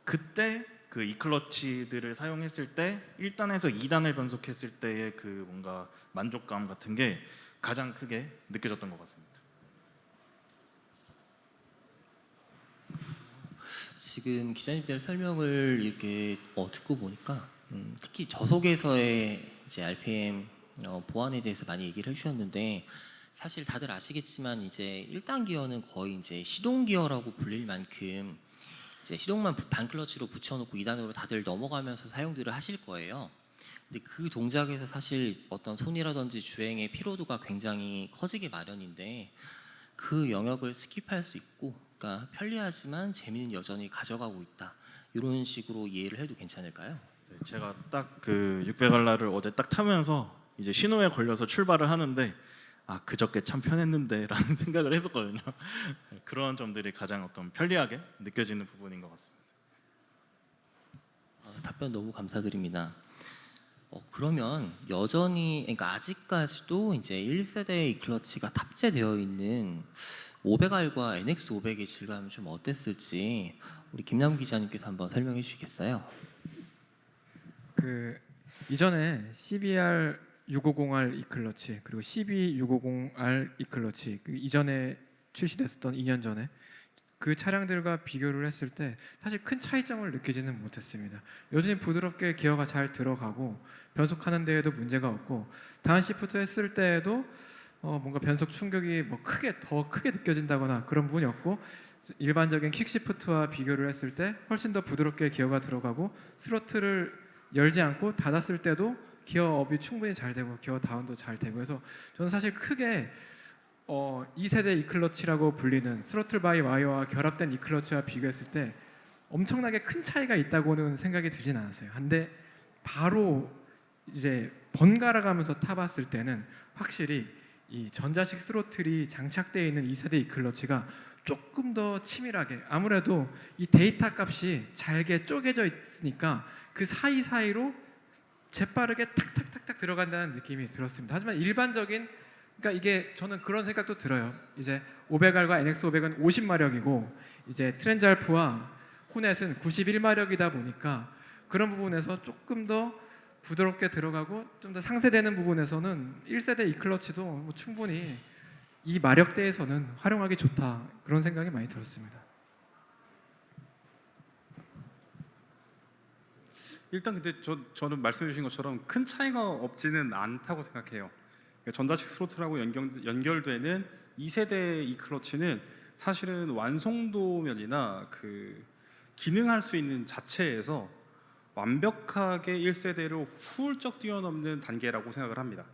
그때 이클러치들을 사용했을 때 1단에서 2단을 변속했을 때의 뭔가 만족감 같은 게 가장 크게 느껴졌던 것 같습니다. 지금 기자님들 설명을 이렇게 듣고 보니까 특히 저속에서의 이제 RPM 보완에 대해서 많이 얘기를 해주셨는데 사실 다들 아시겠지만 이제 1단 기어는 거의 이제 시동 기어라고 불릴 만큼 이제 시동만 반클러치로 붙여놓고 2단으로 다들 넘어가면서 사용들을 하실 거예요. 근데 그 동작에서 사실 어떤 손이라든지 주행의 피로도가 굉장히 커지게 마련인데 그 영역을 스킵할 수 있고, 그러니까 편리하지만 재미는 여전히 가져가고 있다. 이런 식으로 이해를 해도 괜찮을까요? 네, 제가 딱 600알라를 어제 딱 타면서 이제 신호에 걸려서 출발을 하는데 그저께 참 편했는데라는 생각을 했었거든요. 그런 점들이 가장 편리하게 느껴지는 부분인 것 같습니다. 답변 너무 감사드립니다. 그러면 여전히, 그러니까 아직까지도 이제 1세대 이클러치가 탑재되어 있는 500R과 NX500의 질감이 좀 어땠을지 우리 김남 기자님께서 한번 설명해 주시겠어요? 이전에 CBR 650R 이클러치 그리고 CB 650R 이클러치 이전에 출시됐었던 2년 전에 그 차량들과 비교를 했을 때 사실 큰 차이점을 느끼지는 못했습니다. 여전히 부드럽게 기어가 잘 들어가고 변속하는 데에도 문제가 없고 다운시프트 했을 때에도 뭔가 변속 충격이 더 크게 느껴진다거나 그런 부분이 없고 일반적인 킥시프트와 비교를 했을 때 훨씬 더 부드럽게 기어가 들어가고 스로틀을 열지 않고 닫았을 때도 기어업이 충분히 잘 되고 기어 다운도 잘 되고 해서 저는 사실 크게 2세대 이클러치라고 불리는 스로틀 바이 와이어와 결합된 이클러치와 비교했을 때 엄청나게 큰 차이가 있다고는 생각이 들진 않았어요. 근데 바로 이제 번갈아 가면서 타봤을 때는 확실히 이 전자식 스로틀이 장착되어 있는 2세대 이클러치가 조금 더 치밀하게 아무래도 이 데이터 값이 잘게 쪼개져 있으니까 그 사이사이로 재빠르게 탁탁탁탁 들어간다는 느낌이 들었습니다. 하지만 일반적인 그러니까 이게 저는 그런 생각도 들어요. 이제 500R과 NX500은 50마력이고 이제 트렌즈 알프와 호넷은 91마력이다 보니까 그런 부분에서 조금 더 부드럽게 들어가고 좀 더 상세되는 부분에서는 1세대 E클러치도 뭐 충분히 이 마력대에서는 활용하기 좋다, 그런 생각이 많이 들었습니다. 일단 근데 저는 말씀해 주신 것처럼 큰 차이가 없지는 않다고 생각해요. 그러니까 전자식 스로틀하고 연결되는 2세대 E클러치는 사실은 완성도 면이나 그 기능할 수 있는 자체에서 완벽하게 1세대를 훌쩍 뛰어넘는 단계라고 생각을 합니다.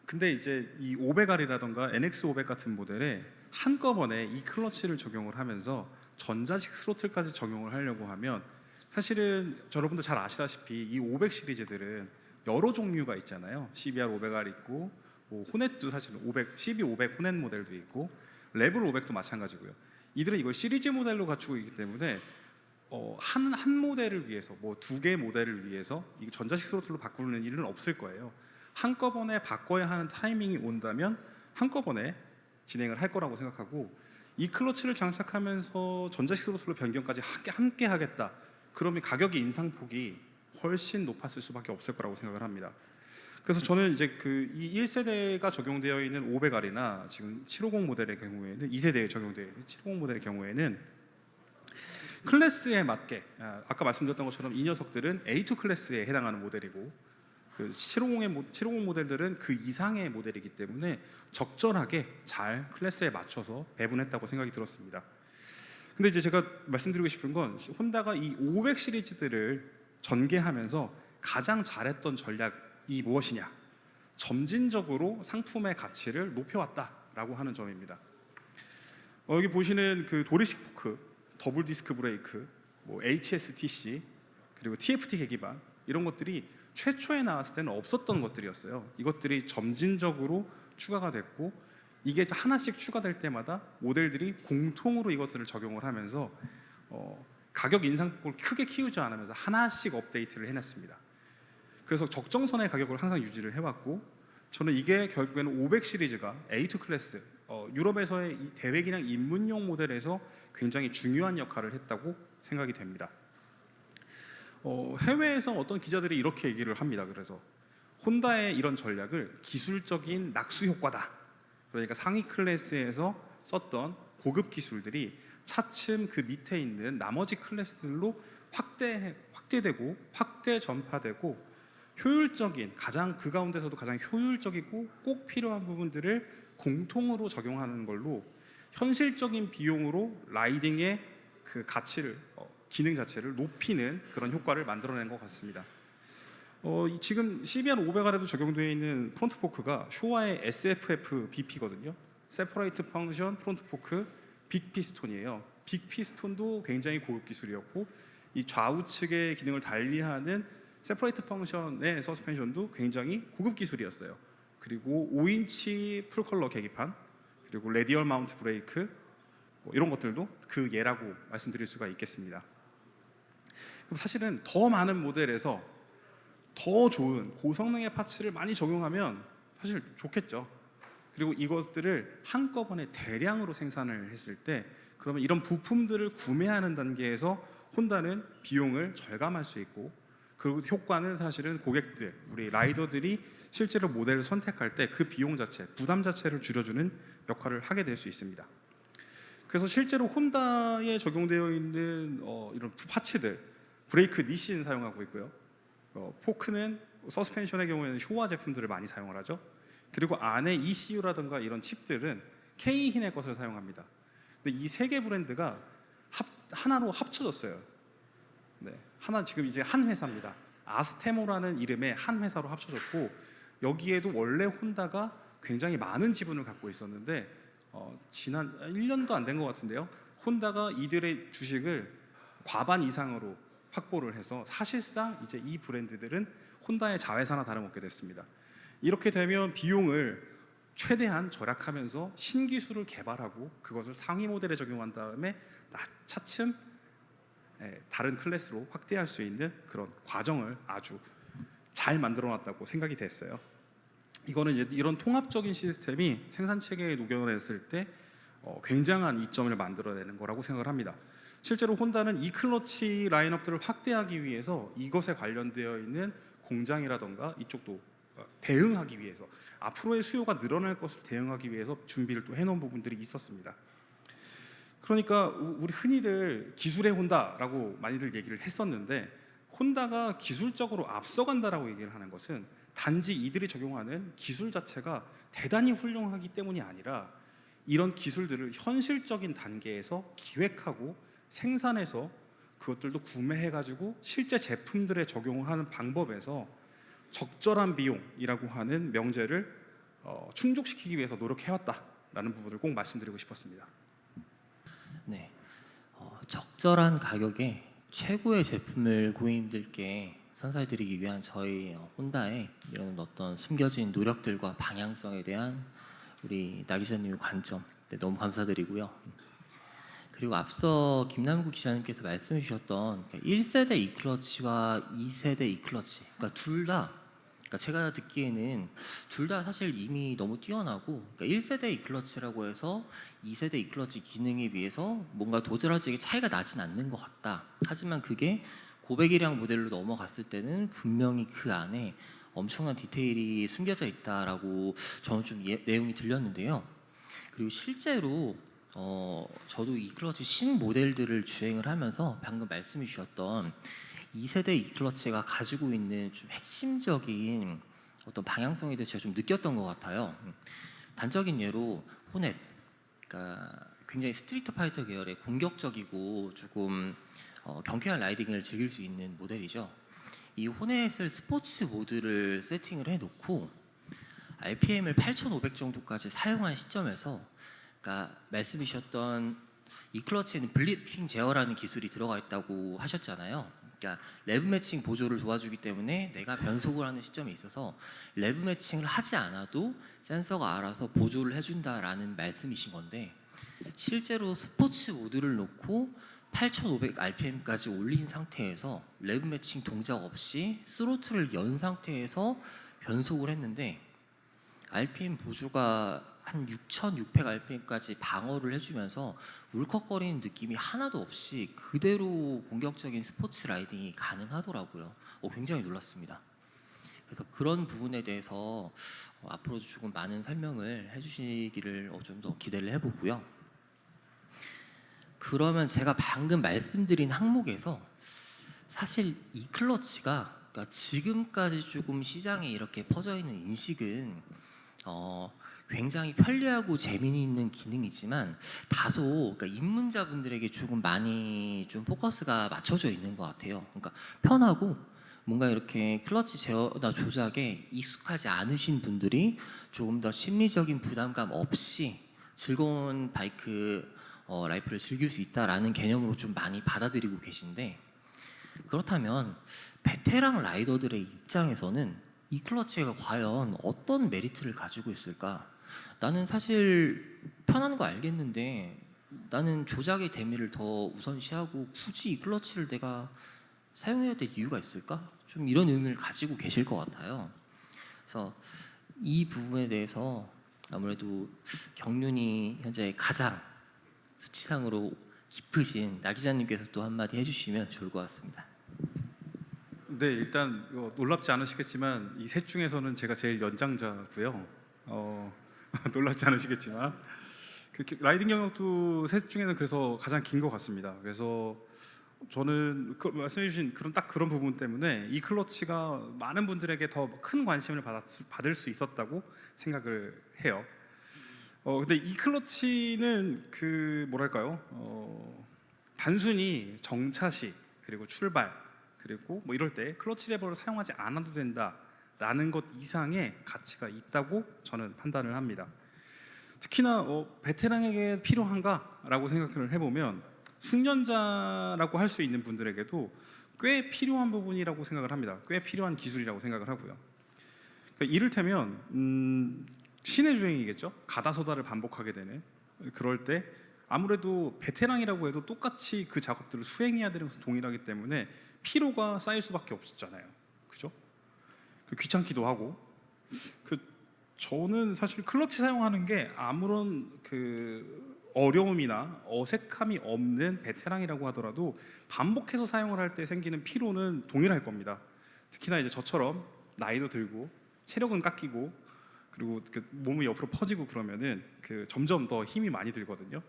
근데 이제 이 500R이라던가 NX500 같은 모델에 한꺼번에 E클러치를 적용을 하면서 전자식 스로틀까지 적용을 하려고 하면 사실은 여러분도 잘 아시다시피 이 500 시리즈들은 여러 종류가 있잖아요. CBR 500R 있고 뭐 호넷도 사실은 500 CB500 호넷 모델도 있고 레벨 500도 마찬가지고요. 이들은 이걸 시리즈 모델로 갖추고 있기 때문에 한 모델을 위해서 뭐 두 개 모델을 위해서 이 전자식 스로틀로 바꾸는 일은 없을 거예요. 한꺼번에 바꿔야 하는 타이밍이 온다면 한꺼번에 진행을 할 거라고 생각하고 이 클러치를 장착하면서 전자식 스로틀로 변경까지 함께 하겠다. 그러면 가격의 인상폭이 훨씬 높았을 수밖에 없을 거라고 생각을 합니다. 그래서 저는 이제 이 1세대가 적용되어 있는 500R이나 지금 750 모델의 경우에는 2세대에 적용되어 있는 750 모델의 경우에는 클래스에 맞게 아까 말씀드렸던 것처럼 이 녀석들은 A2 클래스에 해당하는 모델이고 그 750 모델들은 그 이상의 모델이기 때문에 적절하게 잘 클래스에 맞춰서 배분했다고 생각이 들었습니다. 근데 이제 제가 말씀드리고 싶은 건 혼다가 이 500 시리즈들을 전개하면서 가장 잘했던 전략이 무엇이냐? 점진적으로 상품의 가치를 높여왔다라고 하는 점입니다. 여기 보시는 그 도리식 포크, 더블 디스크 브레이크, 뭐 HSTC 그리고 TFT 계기반 이런 것들이 최초에 나왔을 때는 없었던 것들이었어요. 이것들이 점진적으로 추가가 됐고 이게 하나씩 추가될 때마다 모델들이 공통으로 이것을 적용을 하면서 가격 인상폭을 크게 키우지 않으면서 하나씩 업데이트를 해냈습니다. 그래서 적정선의 가격을 항상 유지를 해왔고 저는 이게 결국에는 500 시리즈가 A2 클래스 유럽에서의 이 대외기량 입문용 모델에서 굉장히 중요한 역할을 했다고 생각이 됩니다. 해외에서 어떤 기자들이 이렇게 얘기를 합니다. 그래서 혼다의 이런 전략을 기술적인 낙수 효과다. 그러니까 상위 클래스에서 썼던 고급 기술들이 차츰 그 밑에 있는 나머지 클래스들로 확대되고 확대 전파되고 효율적인 그 가운데서도 가장 효율적이고 꼭 필요한 부분들을 공통으로 적용하는 걸로 현실적인 비용으로 라이딩의 그 가치를 기능 자체를 높이는 그런 효과를 만들어낸 것 같습니다. 지금 CBR 500R에도 적용되어 있는 프론트 포크가 쇼와의 SFF BP거든요. 세퍼레이트 펑션 프론트 포크 빅 피스톤이에요. 빅 피스톤도 굉장히 고급 기술이었고 이 좌우측의 기능을 달리하는 세퍼레이트 펑션의 서스펜션도 굉장히 고급 기술이었어요. 그리고 5인치 풀컬러 계기판 그리고 레디얼 마운트 브레이크 이런 것들도 그 예라고 말씀드릴 수가 있겠습니다. 사실은 더 많은 모델에서 더 좋은 고성능의 파츠를 많이 적용하면 사실 좋겠죠. 그리고 이것들을 한꺼번에 대량으로 생산을 했을 때 그러면 이런 부품들을 구매하는 단계에서 혼다는 비용을 절감할 수 있고 그 효과는 사실은 고객들, 우리 라이더들이 실제로 모델을 선택할 때 그 비용 자체, 부담 자체를 줄여주는 역할을 하게 될 수 있습니다. 그래서 실제로 혼다에 적용되어 있는 이런 파츠들, 브레이크 니신 사용하고 있고요. 포크는 서스펜션의 경우에는 쇼와 제품들을 많이 사용을 하죠. 그리고 안에 ECU라든가 이런 칩들은 K힌의 것을 사용합니다. 근데 이 세 개 브랜드가 하나로 합쳐졌어요. 네, 지금 이제 한 회사입니다. 아스테모라는 이름의 한 회사로 합쳐졌고 여기에도 원래 혼다가 굉장히 많은 지분을 갖고 있었는데 지난 1년도 안 된 것 같은데요. 혼다가 이들의 주식을 과반 이상으로 확보를 해서 사실상 이제 이 브랜드들은 혼다의 자회사나 다름없게 됐습니다. 이렇게 되면 비용을 최대한 절약하면서 신기술을 개발하고 그것을 상위 모델에 적용한 다음에 차츰 다른 클래스로 확대할 수 있는 그런 과정을 아주 잘 만들어놨다고 생각이 됐어요. 이거는 이제 이런 통합적인 시스템이 생산 체계에 녹여냈을 때 굉장한 이점을 만들어내는 거라고 생각을 합니다. 실제로 혼다는 이 클러치 라인업들을 확대하기 위해서 이것에 관련되어 있는 공장이라던가 이쪽도 대응하기 위해서 앞으로의 수요가 늘어날 것을 대응하기 위해서 준비를 또 해놓은 부분들이 있었습니다. 그러니까 우리 흔히들 기술의 혼다라고 많이들 얘기를 했었는데, 혼다가 기술적으로 앞서간다라고 얘기를 하는 것은 단지 이들이 적용하는 기술 자체가 대단히 훌륭하기 때문이 아니라 이런 기술들을 현실적인 단계에서 기획하고 생산해서 그것들도 구매해가지고 실제 제품들에 적용하는 방법에서 적절한 비용이라고 하는 명제를 충족시키기 위해서 노력해왔다라는 부분을 꼭 말씀드리고 싶었습니다. 네, 적절한 가격에 최고의 제품을 고객님들께 선사해드리기 위한 저희 혼다의 이런 어떤 숨겨진 노력들과 방향성에 대한 우리 나 기자님의 관점, 네, 너무 감사드리고요. 그리고 앞서 김남국 기자님께서 말씀해 주셨던 1세대 이클러치와 2세대 이클러치, 그러니까 둘 다, 그러니까 제가 듣기에는 둘 다 사실 이미 너무 뛰어나고, 그러니까 1세대 이클러치라고 해서 2세대 이클러치 기능에 비해서 뭔가 도드라지게 차이가 나진 않는 것 같다. 하지만 그게 고배기량 모델로 넘어갔을 때는 분명히 그 안에 엄청난 디테일이 숨겨져 있다라고 저는 좀 내용이 들렸는데요. 그리고 실제로 저도 이클러치 신 모델들을 주행을 하면서 방금 말씀해 주셨던 2세대 이클러치가 가지고 있는 좀 핵심적인 어떤 방향성에 대해서 제가 좀 느꼈던 것 같아요. 단적인 예로 호넷, 그러니까 굉장히 스트리트 파이터 계열의 공격적이고 조금 경쾌한 라이딩을 즐길 수 있는 모델이죠. 이 호넷을 스포츠 모드를 세팅을 해놓고 RPM을 8,500 정도까지 사용한 시점에서, 그러니까 말씀이셨던 이 클러치에는 블리핑 제어라는 기술이 들어가 있다고 하셨잖아요. 그러니까 레브 매칭 보조를 도와주기 때문에 내가 변속을 하는 시점에 있어서 레브 매칭을 하지 않아도 센서가 알아서 보조를 해준다라는 말씀이신 건데, 실제로 스포츠 모드를 놓고 8,500 RPM까지 올린 상태에서 레브 매칭 동작 없이 스로틀을 연 상태에서 변속을 했는데 RPM 보조가 한 6,600 RPM까지 방어를 해주면서 울컥거리는 느낌이 하나도 없이 그대로 공격적인 스포츠 라이딩이 가능하더라고요. 굉장히 놀랐습니다. 그래서 그런 부분에 대해서 앞으로도 조금 많은 설명을 해주시기를 좀 더 기대를 해보고요. 그러면 제가 방금 말씀드린 항목에서 사실 이 클러치가, 그러니까 지금까지 조금 시장에 이렇게 퍼져 있는 인식은 굉장히 편리하고 재미있는 기능이지만 다소, 그러니까 입문자분들에게 조금 많이 좀 포커스가 맞춰져 있는 것 같아요. 그러니까 편하고 뭔가 이렇게 클러치 제어나 조작에 익숙하지 않으신 분들이 조금 더 심리적인 부담감 없이 즐거운 바이크 라이프를 즐길 수 있다라는 개념으로 좀 많이 받아들이고 계신데, 그렇다면 베테랑 라이더들의 입장에서는 이 클러치가 과연 어떤 메리트를 가지고 있을까? 나는 사실 편한 거 알겠는데 나는 조작의 대미를 더 우선시하고 굳이 이 클러치를 내가 사용해야 될 이유가 있을까? 좀 이런 의미를 가지고 계실 것 같아요. 그래서 이 부분에 대해서 아무래도 경륜이 현재 가장 수치상으로 깊으신 나 기자님께서 또 한마디 해주시면 좋을 것 같습니다. 네, 일단 놀랍지 않으시겠지만 이 셋 중에서는 제가 제일 연장자고요. 놀랍지 않으시겠지만 라이딩 경력도 셋 중에는 그래서 가장 긴 것 같습니다. 그래서 저는 말씀해주신 그런 부분 때문에 이 클러치가 많은 분들에게 더 큰 관심을 받을 수 있었다고 생각을 해요. 근데 이 클러치는 뭐랄까요? 단순히 정차시 그리고 출발 그리고 뭐 이럴 때 클러치 레버를 사용하지 않아도 된다라는 것 이상의 가치가 있다고 저는 판단을 합니다. 특히나 베테랑에게 필요한가라고 생각을 해보면 숙련자라고 할 수 있는 분들에게도 꽤 필요한 부분이라고 생각을 합니다. 꽤 필요한 기술이라고 생각을 하고요. 그러니까 이를테면 신의 주행이겠죠. 가다서다를 반복하게 되는 그럴 때 아무래도 베테랑이라고 해도 똑같이 그 작업들을 수행해야 되는 것은 동일하기 때문에 피로가 쌓일 수밖에 없잖아요. 그죠? 귀찮기도 하고. 저는 사실 클러치 사용하는 게 아무런 어려움이나 어색함이 없는 베테랑이라고 하더라도 반복해서 사용을 할 때 생기는 피로는 동일할 겁니다. 특히나 이제 저처럼 나이도 들고 체력은 깎이고 그리고 그 몸이 옆으로 퍼지고 그러면은 그 점점 더 힘이 많이 들거든요.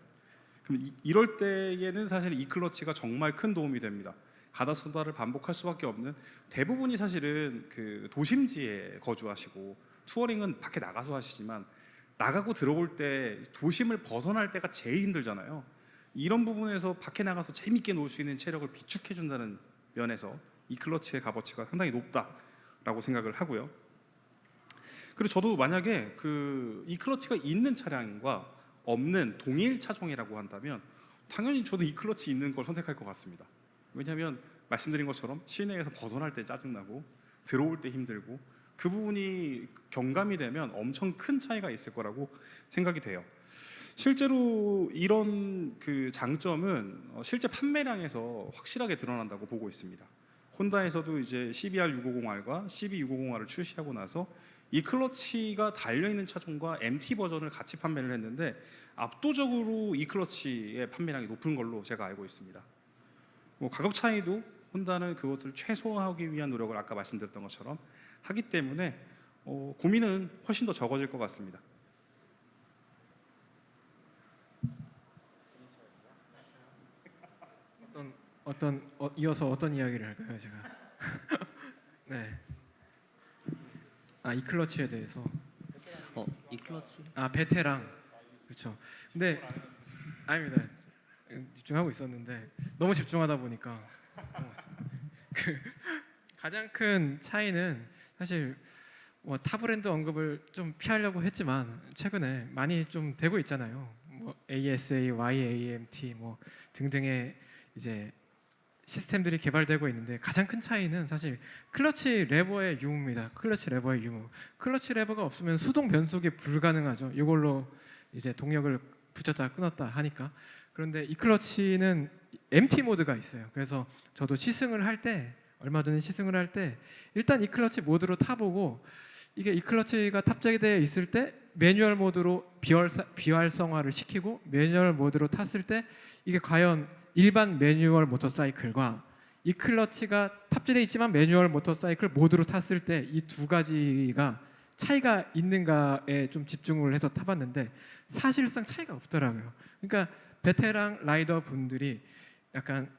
그럼 이럴 때에는 사실 이 클러치가 정말 큰 도움이 됩니다. 가다서다를 반복할 수밖에 없는, 대부분이 사실은 그 도심지에 거주하시고 투어링은 밖에 나가서 하시지만 나가고 들어올 때 도심을 벗어날 때가 제일 힘들잖아요. 이런 부분에서 밖에 나가서 재밌게 놀 수 있는 체력을 비축해 준다는 면에서 이 클러치의 값어치가 상당히 높다라고 생각을 하고요. 그리고 저도 만약에 이 클러치가 있는 차량과 없는 동일 차종이라고 한다면 당연히 저도 이 클러치 있는 걸 선택할 것 같습니다. 왜냐하면 말씀드린 것처럼 시내에서 벗어날 때 짜증나고 들어올 때 힘들고 그 부분이 경감이 되면 엄청 큰 차이가 있을 거라고 생각이 돼요. 실제로 이런 그 장점은 실제 판매량에서 확실하게 드러난다고 보고 있습니다. 혼다에서도 이제 CBR650R과 CB650R을 출시하고 나서 이 클러치가 달려있는 차종과 MT 버전을 같이 판매를 했는데 압도적으로 이 클러치의 판매량이 높은 걸로 제가 알고 있습니다. 뭐 가격 차이도 혼다는 그것을 최소화하기 위한 노력을 아까 말씀드렸던 것처럼 하기 때문에 고민은 훨씬 더 적어질 것 같습니다. 이어서 어떤 이야기를 할까요, 제가? 네. 이 클러치에 대해서. 이 클러치? 베테랑. 그렇죠. 근데 아닙니다. 집중하고 있었는데 너무 집중하다 보니까 가장 큰 차이는 사실 타 브랜드 언급을 좀 피하려고 했지만 최근에 많이 좀 되고 있잖아요. 뭐 ASA, YAMT 뭐 등등의 이제 시스템들이 개발되고 있는데 가장 큰 차이는 사실 클러치 레버의 유무입니다. 클러치 레버의 유무. 클러치 레버가 없으면 수동 변속이 불가능하죠. 이걸로 이제 동력을 붙였다 끊었다 하니까. 그런데 이 클러치는 MT 모드가 있어요. 그래서 저도 시승을 할 때, 얼마 전에 시승을 할 때 일단 이 클러치 모드로 타보고 이게 이 클러치가 탑재되어 있을 때 매뉴얼 모드로 비활성화를 시키고 매뉴얼 모드로 탔을 때 이게 과연 일반 매뉴얼 모터사이클과 이 클러치가 탑재되어 있지만 매뉴얼 모터사이클 모드로 탔을 때 이 두 가지가 차이가 있는가에 좀 집중을 해서 타봤는데 사실상 차이가 없더라고요. 그러니까 베테랑 라이더 분들이 약간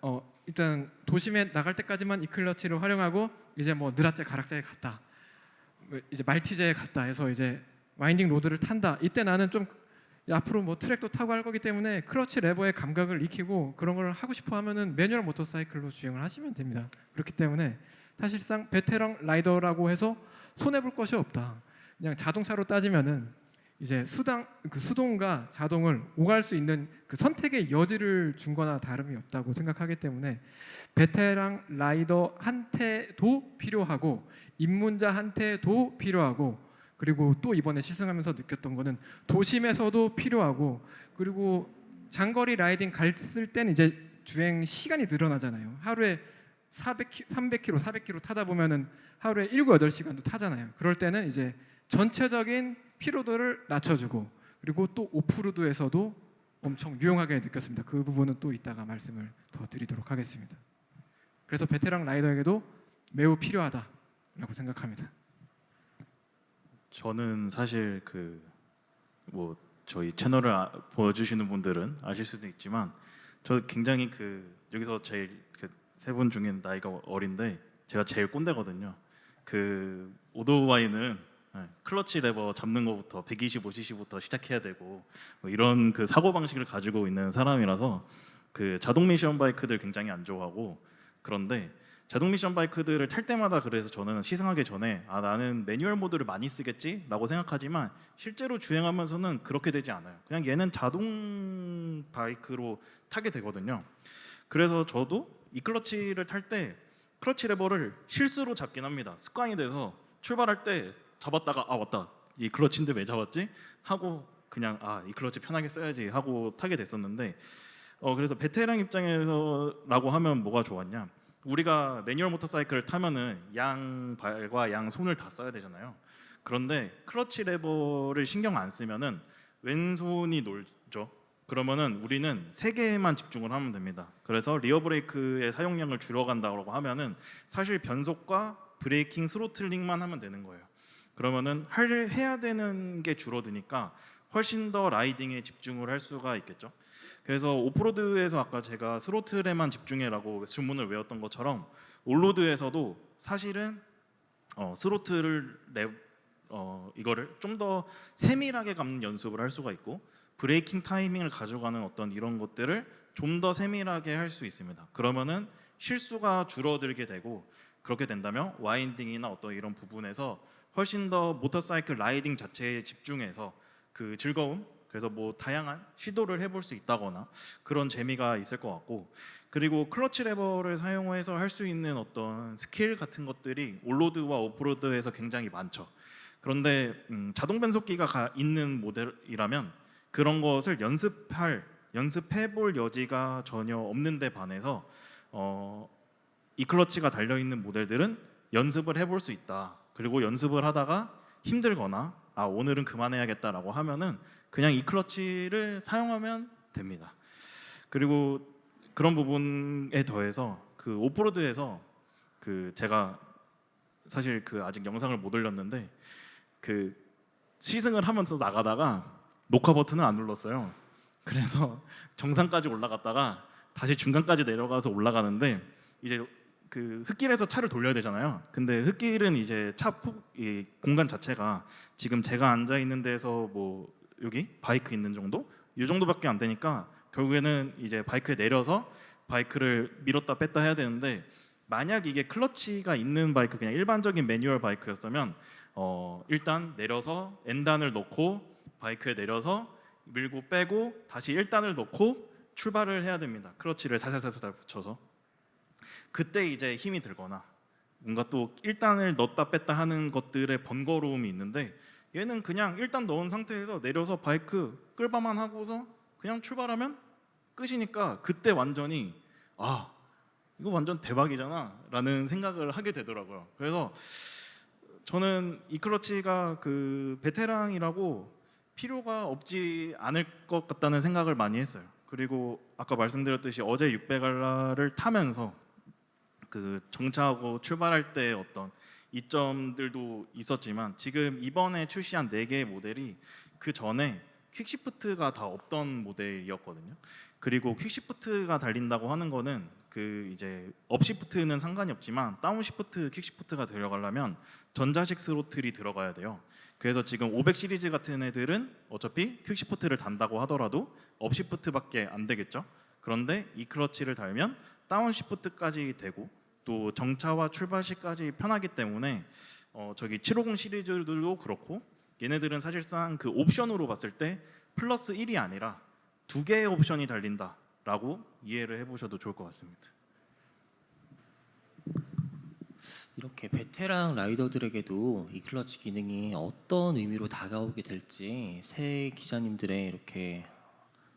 일단 도심에 나갈 때까지만 이 클러치를 활용하고 이제 뭐 느라째 가락자에 갔다, 이제 말티제에 갔다 해서 이제 와인딩 로드를 탄다. 이때 나는 좀 앞으로 뭐 트랙도 타고 할 거기 때문에 클러치 레버의 감각을 익히고 그런 걸 하고 싶어 하면은 매뉴얼 모터사이클로 주행을 하시면 됩니다. 그렇기 때문에 사실상 베테랑 라이더라고 해서 손해 볼 것이 없다. 그냥 자동차로 따지면은 이제 수동과 자동을 오갈 수 있는 그 선택의 여지를 준 거나 다름이 없다고 생각하기 때문에 베테랑 라이더한테도 필요하고 입문자한테도 필요하고, 그리고 또 이번에 시승하면서 느꼈던 거는 도심에서도 필요하고, 그리고 장거리 라이딩 갔을 때는 이제 주행 시간이 늘어나잖아요. 하루에 300km, 400km 타다 보면은 하루에 7, 8시간도 타잖아요. 그럴 때는 이제 전체적인 피로도를 낮춰주고, 그리고 또 오프로드에서도 엄청 유용하게 느꼈습니다. 그 부분은 또 이따가 말씀을 더 드리도록 하겠습니다. 그래서 베테랑 라이더에게도 매우 필요하다라고 생각합니다. 저는 사실 뭐 저희 채널을 보여주시는 분들은 아실 수도 있지만 저 굉장히 여기서 제일 세 분 중에 나이가 어린데 제가 제일 꼰대거든요. 오토바이는 클러치 레버 잡는 것부터 125cc부터 시작해야 되고 뭐 이런 사고 방식을 가지고 있는 사람이라서 자동 미션 바이크들 굉장히 안 좋아하고, 그런데 자동 미션 바이크들을 탈 때마다 그래서 저는 시승하기 전에 나는 매뉴얼 모드를 많이 쓰겠지라고 생각하지만 실제로 주행하면서는 그렇게 되지 않아요. 그냥 얘는 자동 바이크로 타게 되거든요. 그래서 저도 이 클러치를 탈 때 클러치 레버를 실수로 잡긴 합니다. 습관이 돼서 출발할 때 잡았다가 맞다, 이 클러치인데 왜 잡았지? 하고 그냥 이 클러치 편하게 써야지 하고 타게 됐었는데, 그래서 베테랑 입장에서라고 하면 뭐가 좋았냐? 우리가 매뉴얼 모터사이클을 타면은 양 발과 양 손을 다 써야 되잖아요. 그런데 클러치 레버를 신경 안 쓰면은 왼손이 놀죠. 그러면은 우리는 세 개에만 집중을 하면 됩니다. 그래서 리어 브레이크의 사용량을 줄여간다고 하면은 사실 변속과 브레이킹, 스로틀링만 하면 되는 거예요. 그러면은 해야 되는 게 줄어드니까 훨씬 더 라이딩에 집중을 할 수가 있겠죠. 그래서 오프로드에서 아까 제가 스로틀에만 집중해라고 주문을 외웠던 것처럼 올로드에서도 사실은 스로틀을 이거를 좀 더 세밀하게 감는 연습을 할 수가 있고 브레이킹 타이밍을 가져가는 어떤 이런 것들을 좀 더 세밀하게 할 수 있습니다. 그러면은 실수가 줄어들게 되고 그렇게 된다면 와인딩이나 어떤 이런 부분에서 훨씬 더 모터사이클 라이딩 자체에 집중해서 그 즐거움, 그래서 뭐 다양한 시도를 해볼 수 있다거나 그런 재미가 있을 것 같고, 그리고 클러치 레버를 사용해서 할 수 있는 어떤 스킬 같은 것들이 올로드와 오프로드에서 굉장히 많죠. 그런데 자동 변속기가 있는 모델이라면 그런 것을 연습해볼 여지가 전혀 없는데 반해서 이 클러치가 달려 있는 모델들은 연습을 해볼 수 있다. 그리고 연습을 하다가 힘들거나 오늘은 그만해야겠다라고 하면은 그냥 이 클러치를 사용하면 됩니다. 그리고 그런 부분에 더해서 그 오프로드에서 그 제가 사실 그 아직 영상을 못 올렸는데 그 시승을 하면서 나가다가 녹화 버튼을 안 눌렀어요. 그래서 정상까지 올라갔다가 다시 중간까지 내려가서 올라가는데 이제 그 흙길에서 차를 돌려야 되잖아요. 근데 흙길은 이제 이 공간 자체가 지금 제가 앉아 있는 데서 뭐 여기 바이크 있는 정도, 이 정도밖에 안 되니까 결국에는 이제 바이크에 내려서 바이크를 밀었다 뺐다 해야 되는데, 만약 이게 클러치가 있는 바이크, 그냥 일반적인 매뉴얼 바이크였으면 일단 내려서 N단을 넣고 바이크에 내려서 밀고 빼고 다시 1단을 넣고 출발을 해야 됩니다. 클러치를 살살살살 붙여서. 그때 이제 힘이 들거나 뭔가 또 1단을 넣었다 뺐다 하는 것들의 번거로움이 있는데, 얘는 그냥 1단 넣은 상태에서 내려서 바이크 끌바만 하고서 그냥 출발하면 끝이니까 그때 완전히 이거 완전 대박이잖아 라는 생각을 하게 되더라고요. 그래서 저는 이 클러치가 그 베테랑이라고 필요가 없지 않을 것 같다는 생각을 많이 했어요. 그리고 아까 말씀드렸듯이 어제 600알라를 타면서 그 정차하고 출발할 때 어떤 이점들도 있었지만, 지금 이번에 출시한 4개의 모델이 그 전에 퀵시프트가 다 없던 모델이었거든요. 그리고 퀵시프트가 달린다고 하는 거는 그 이제 업시프트는 상관이 없지만 다운시프트, 퀵시프트가 들어가려면 전자식 스로틀이 들어가야 돼요. 그래서 지금 500 시리즈 같은 애들은 어차피 퀵시프트를 단다고 하더라도 업시프트밖에 안 되겠죠. 그런데 이 클러치를 달면 다운시프트까지 되고 또 정차와 출발 시까지 편하기 때문에 저기 750 시리즈들도 그렇고 얘네들은 사실상 그 옵션으로 봤을 때 플러스 1이 아니라 2개의 옵션이 달린다라고 이해를 해보셔도 좋을 것 같습니다. 이렇게 베테랑 라이더들에게도 이 클러치 기능이 어떤 의미로 다가오게 될지 새 기자님들의 이렇게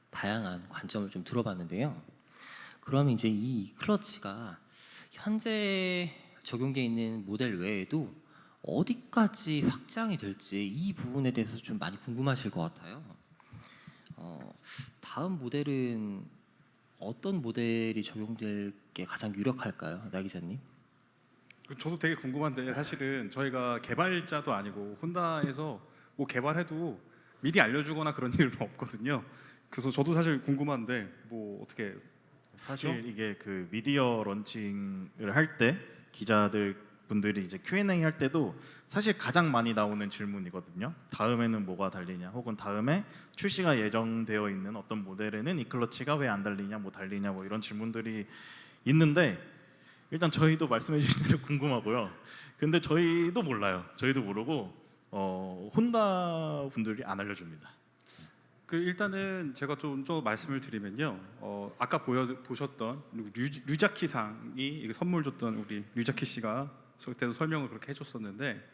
다양한 관점을 좀 들어봤는데요. 그럼 이제 이 클러치가 현재 적용되어 있는 모델 외에도 어디까지 확장이 될지 이 부분에 대해서 좀 많이 궁금하실 것 같아요. 다음 모델은 어떤 모델이 적용될 게 가장 유력할까요, 나 기자님? 저도 되게 궁금한데, 사실은 저희가 개발자도 아니고 혼다에서 뭐 개발해도 미리 알려주거나 그런 일은 없거든요. 그래서 저도 사실 궁금한데 뭐 어떻게 사실 이게 그 미디어 런칭을 할 때 기자들 분들이 이제 Q&A 할 때도 사실 가장 많이 나오는 질문이거든요. 다음에는 뭐가 달리냐, 혹은 다음에 출시가 예정되어 있는 어떤 모델에는 이 클러치가 왜 안 달리냐, 뭐 달리냐, 뭐 이런 질문들이 있는데, 일단 저희도 말씀해 주신 대로 궁금하고요. 근데 저희도 몰라요. 저희도 모르고 혼다 분들이 안 알려줍니다. 그 일단은 제가 좀 말씀을 드리면요, 아까 보셨던 류자키 상이 선물 줬던 우리 류자키 씨가 그때도 설명을 그렇게 해줬었는데,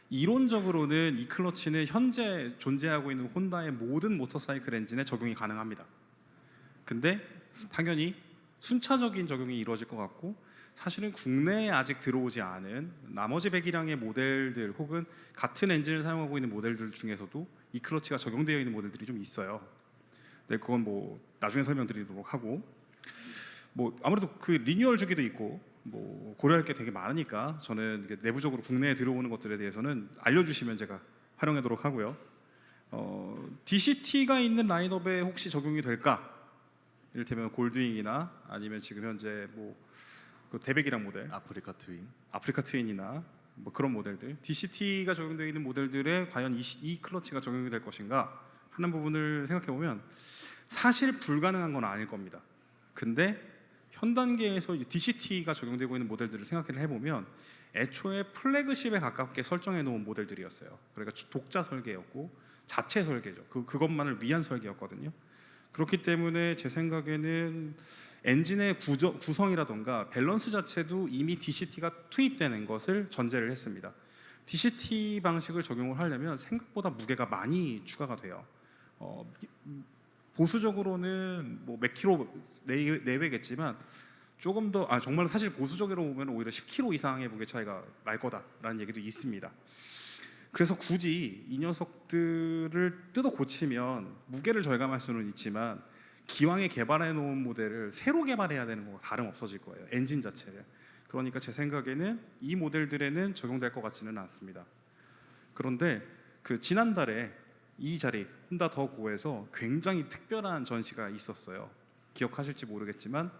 이론적으로는 이 클러치는 현재 존재하고 있는 혼다의 모든 모터사이클 엔진에 적용이 가능합니다. 근데 당연히 순차적인 적용이 이루어질 것 같고, 사실은 국내에 아직 들어오지 않은 나머지 배기량의 모델들 혹은 같은 엔진을 사용하고 있는 모델들 중에서도 이 클러치가 적용되어 있는 모델들이 좀 있어요. 네, 그건 뭐 나중에 설명드리도록 하고, 뭐 아무래도 그 리뉴얼 주기도 있고 뭐 고려할 게 되게 많으니까 저는 이게 내부적으로 국내에 들어오는 것들에 대해서는 알려주시면 제가 활용하도록 하고요. DCT가 있는 라인업에 혹시 적용이 될까? 이를테면 골드윙이나 아니면 지금 현재 뭐그 대백이랑 모델, 아프리카 트윈이나 뭐 그런 모델들, DCT가 적용되어 있는 모델들에 과연 이 클러치가 적용이 될 것인가 하는 부분을 생각해 보면 사실 불가능한 건 아닐 겁니다. 근데 현 단계에서 DCT가 적용되고 있는 모델들을 생각을 해보면 애초에 플래그십에 가깝게 설정해 놓은 모델들이었어요. 그러니까 독자 설계였고 자체 설계죠. 그것만을 위한 설계였거든요. 그렇기 때문에 제 생각에는 엔진의 구성이라던가 밸런스 자체도 이미 DCT가 투입되는 것을 전제를 했습니다. DCT 방식을 적용을 하려면 생각보다 무게가 많이 추가가 돼요. 보수적으로는 뭐 몇 킬로 내외겠지만 조금 더 정말 사실 보수적으로 보면 오히려 10kg 이상의 무게 차이가 날 거다라는 얘기도 있습니다. 그래서 굳이 이 녀석들을 뜯어 고치면 무게를 절감할 수는 있지만 기왕에 개발해 놓은 모델을 새로 개발해야 되는 거가 다름 없어질 거예요. 엔진 자체를. 그러니까 제 생각에는 이 모델들에는 적용될 것 같지는 않습니다. 그런데 그 지난달에 이 자리 혼다 더 고에서 굉장히 특별한 전시가 있었어요. 기억하실지 모르겠지만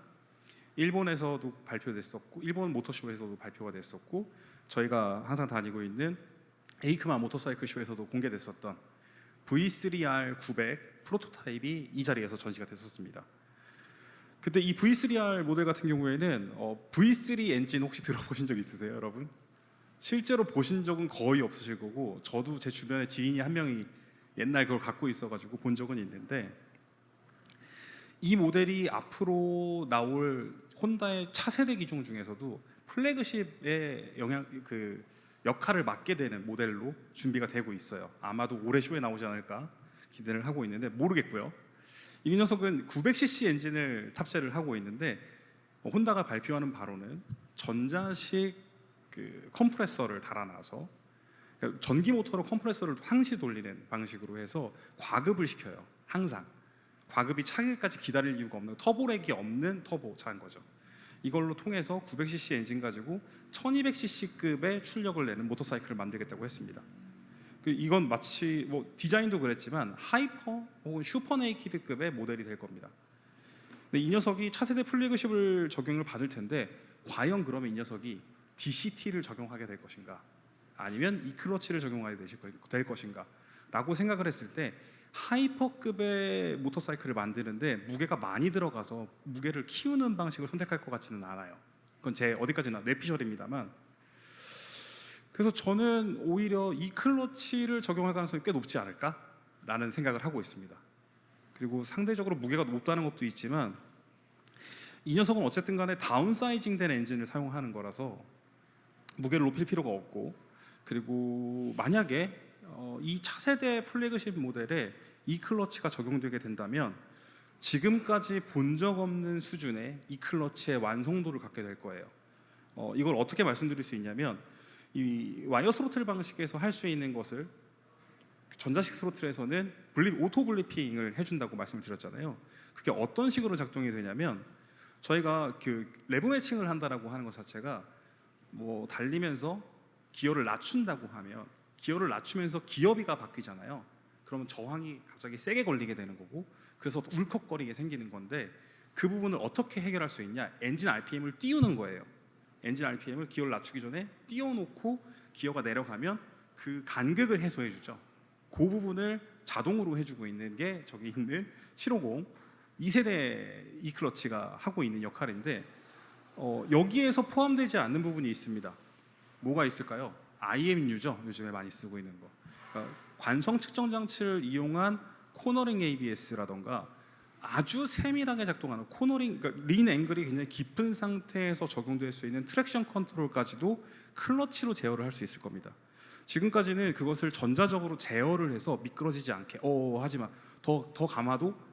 일본에서도 발표됐었고 일본 모터쇼에서도 발표가 됐었고 저희가 항상 다니고 있는 에이크마 모터사이클 쇼에서도 공개됐었던 V3R 900 프로토타입이 이 자리에서 전시가 됐었습니다. 그때 이 V3R 모델 같은 경우에는 V3 엔진 혹시 들어보신 적 있으세요, 여러분? 실제로 보신 적은 거의 없으실 거고 저도 제 주변에 지인이 한 명이 옛날 그걸 갖고 있어가지고 본 적은 있는데 이 모델이 앞으로 나올 혼다의 차세대 기종 중에서도 플래그십의 역할을 맡게 되는 모델로 준비가 되고 있어요. 아마도 올해 쇼에 나오지 않을까 기대를 하고 있는데 모르겠고요. 이 녀석은 900cc 엔진을 탑재를 하고 있는데 혼다가 발표하는 바로는 전자식 컴프레서를 달아놔서 그러니까 전기 모터로 컴프레서를 항시 돌리는 방식으로 해서 과급을 시켜요. 항상 과급이 차기까지 기다릴 이유가 없는 터보렉이 없는 터보차인 거죠. 이걸로 통해서 900cc 엔진 가지고 1200cc급의 출력을 내는 모터사이클을 만들겠다고 했습니다. 이건 마치 뭐 디자인도 그랬지만 하이퍼 혹은 슈퍼 네이키드급의 모델이 될 겁니다. 근데 이 녀석이 차세대 플래그십을 적용을 받을 텐데 과연 그러면 이 녀석이 DCT를 적용하게 될 것인가 아니면 이 클러치를 적용하게 될 것인가 라고 생각을 했을 때 하이퍼급의 모터사이클을 만드는데 무게가 많이 들어가서 무게를 키우는 방식을 선택할 것 같지는 않아요. 그건 제 어디까지나 뇌피셜입니다만 그래서 저는 오히려 이 클러치를 적용할 가능성이 꽤 높지 않을까라는 생각을 하고 있습니다. 그리고 상대적으로 무게가 높다는 것도 있지만 이 녀석은 어쨌든 간에 다운사이징 된 엔진을 사용하는 거라서 무게를 높일 필요가 없고 그리고 만약에 이 차세대 플래그십 모델에 이 클러치가 적용되게 된다면 지금까지 본 적 없는 수준의 이 클러치의 완성도를 갖게 될 거예요. 이걸 어떻게 말씀드릴 수 있냐면 이 와이어 스로틀 방식에서 할 수 있는 것을 전자식 스로틀에서는 오토 블리핑을 해준다고 말씀을 드렸잖아요. 그게 어떤 식으로 작동이 되냐면 저희가 레브 매칭을 한다라고 하는 것 자체가 뭐 달리면서 기어를 낮춘다고 하면 기어를 낮추면서 기어비가 바뀌잖아요. 그러면 저항이 갑자기 세게 걸리게 되는 거고 그래서 울컥거리게 생기는 건데 그 부분을 어떻게 해결할 수 있냐? 엔진 RPM을 띄우는 거예요. 엔진 RPM을 기어를 낮추기 전에 띄워놓고 기어가 내려가면 그 간극을 해소해 주죠. 그 부분을 자동으로 해주고 있는 게 저기 있는 750 2세대 E클러치가 하고 있는 역할인데 여기에서 포함되지 않는 부분이 있습니다. 뭐가 있을까요? IMU죠. 요즘에 많이 쓰고 있는 거. 관성 측정 장치를 이용한 코너링 ABS라던가 아주 세밀하게 작동하는 코너링, 그러니까 린 앵글이 굉장히 깊은 상태에서 적용될 수 있는 트랙션 컨트롤까지도 클러치로 제어를 할 수 있을 겁니다. 지금까지는 그것을 전자적으로 제어를 해서 미끄러지지 않게 하지만 더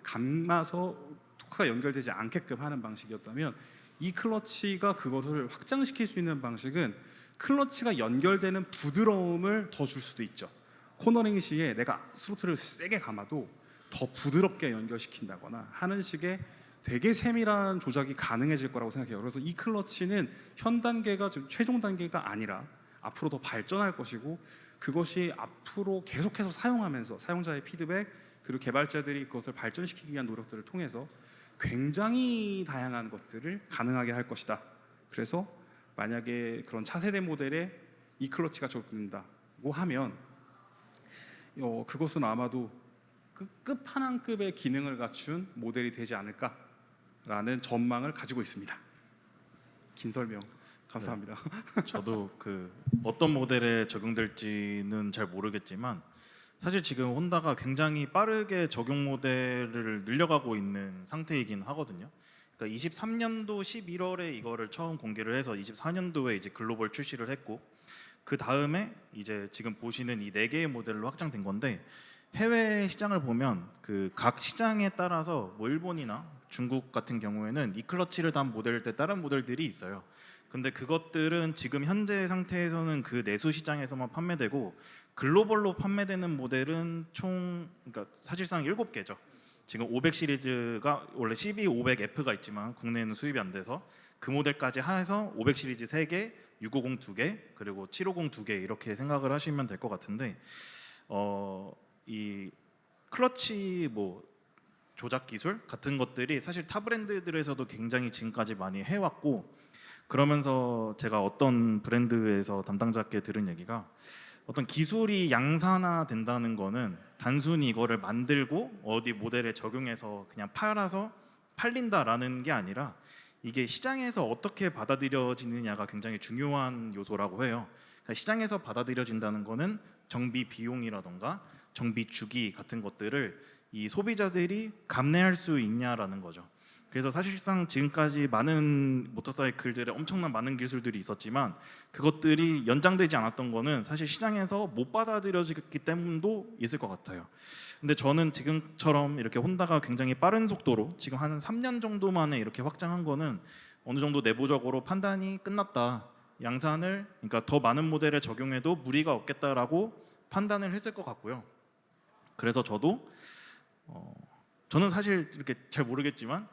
감아서 토크가 연결되지 않게끔 하는 방식이었다면 이 클러치가 그것을 확장시킬 수 있는 방식은 클러치가 연결되는 부드러움을 더 줄 수도 있죠. 코너링 시에 내가 스로틀을 세게 감아도 더 부드럽게 연결시킨다거나 하는 식의 되게 세밀한 조작이 가능해질 거라고 생각해요. 그래서 이 클러치는 현 단계가 지금 최종 단계가 아니라 앞으로 더 발전할 것이고, 그것이 앞으로 계속해서 사용하면서 사용자의 피드백 그리고 개발자들이 그것을 발전시키기 위한 노력들을 통해서 굉장히 다양한 것들을 가능하게 할 것이다. 그래서 만약에 그런 차세대 모델에 이 클러치가 적용된다고 하면 그것은 아마도 끝판왕급의 기능을 갖춘 모델이 되지 않을까라는 전망을 가지고 있습니다. 긴 설명 감사합니다. 저도 그 어떤 모델에 적용될지는 잘 모르겠지만 사실 지금 혼다가 굉장히 빠르게 적용 모델을 늘려가고 있는 상태이긴 하거든요. 그러니까 23년도 11월에 이거를 처음 공개를 해서 24년도에 이제 글로벌 출시를 했고, 그 다음에 이제 지금 보시는 이 4개의 모델로 확장된 건데, 해외 시장을 보면 그 각 시장에 따라서 뭐 일본이나 중국 같은 경우에는 이 클러치를 단 모델일 때 다른 모델들이 있어요. 근데 그것들은 지금 현재 상태에서는 그 내수 시장에서만 판매되고, 글로벌로 판매되는 모델은 총 그러니까 사실상 7개죠. 지금 500 시리즈가 원래 CB500F가 있지만 국내에는 수입이 안 돼서 그 모델까지 해서 500 시리즈 3개, 650 2개, 그리고 750 2개 이렇게 생각을 하시면 될 것 같은데, 이 클러치 뭐 조작 기술 같은 것들이 사실 타 브랜드들에서도 굉장히 지금까지 많이 해왔고, 그러면서 제가 어떤 브랜드에서 담당자께 들은 얘기가, 어떤 기술이 양산화 된다는 거는 단순히 이거를 만들고 어디 모델에 적용해서 그냥 팔아서 팔린다라는 게 아니라 이게 시장에서 어떻게 받아들여지느냐가 굉장히 중요한 요소라고 해요. 그러니까 시장에서 받아들여진다는 거는 정비 비용이라던가 정비 주기 같은 것들을 이 소비자들이 감내할 수 있냐라는 거죠. 그래서 사실상 지금까지 많은 모터사이클들의 엄청난 많은 기술들이 있었지만 그것들이 연장되지 않았던 거는 사실 시장에서 못 받아들여지기 때문도 있을 것 같아요. 근데 저는 지금처럼 이렇게 혼다가 굉장히 빠른 속도로 지금 한 3년 정도 만에 이렇게 확장한 거는 어느 정도 내부적으로 판단이 끝났다. 양산을 그러니까 더 많은 모델에 적용해도 무리가 없겠다라고 판단을 했을 것 같고요. 그래서 저는 사실 이렇게 잘 모르겠지만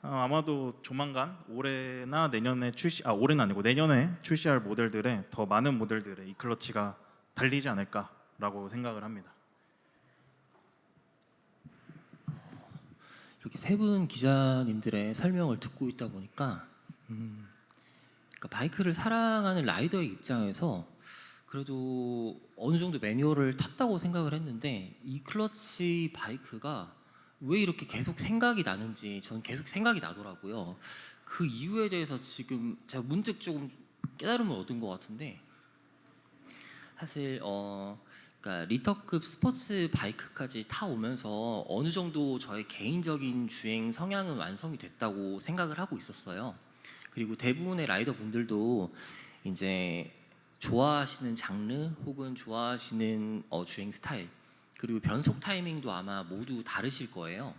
아마도 조만간 올해나 내년에 올해는 아니고 내년에 출시할 모델들에 더 많은 모델들에 이 클러치가 달리지 않을까라고 생각을 합니다. 이렇게 세 분 기자님들의 설명을 듣고 있다 보니까 그러니까 바이크를 사랑하는 라이더의 입장에서 그래도 어느 정도 매뉴얼을 탔다고 생각을 했는데, 이 클러치 바이크가 왜 이렇게 계속 생각이 나는지 저는 계속 생각이 나더라고요. 그 이유에 대해서 지금 제가 문득 조금 깨달음을 얻은 것 같은데, 사실 그러니까 리터급 스포츠 바이크까지 타오면서 어느 정도 저의 개인적인 주행 성향은 완성이 됐다고 생각을 하고 있었어요. 그리고 대부분의 라이더 분들도 이제 좋아하시는 장르 혹은 좋아하시는 주행 스타일, 그리고 변속 타이밍도 아마 모두 다르실 거예요.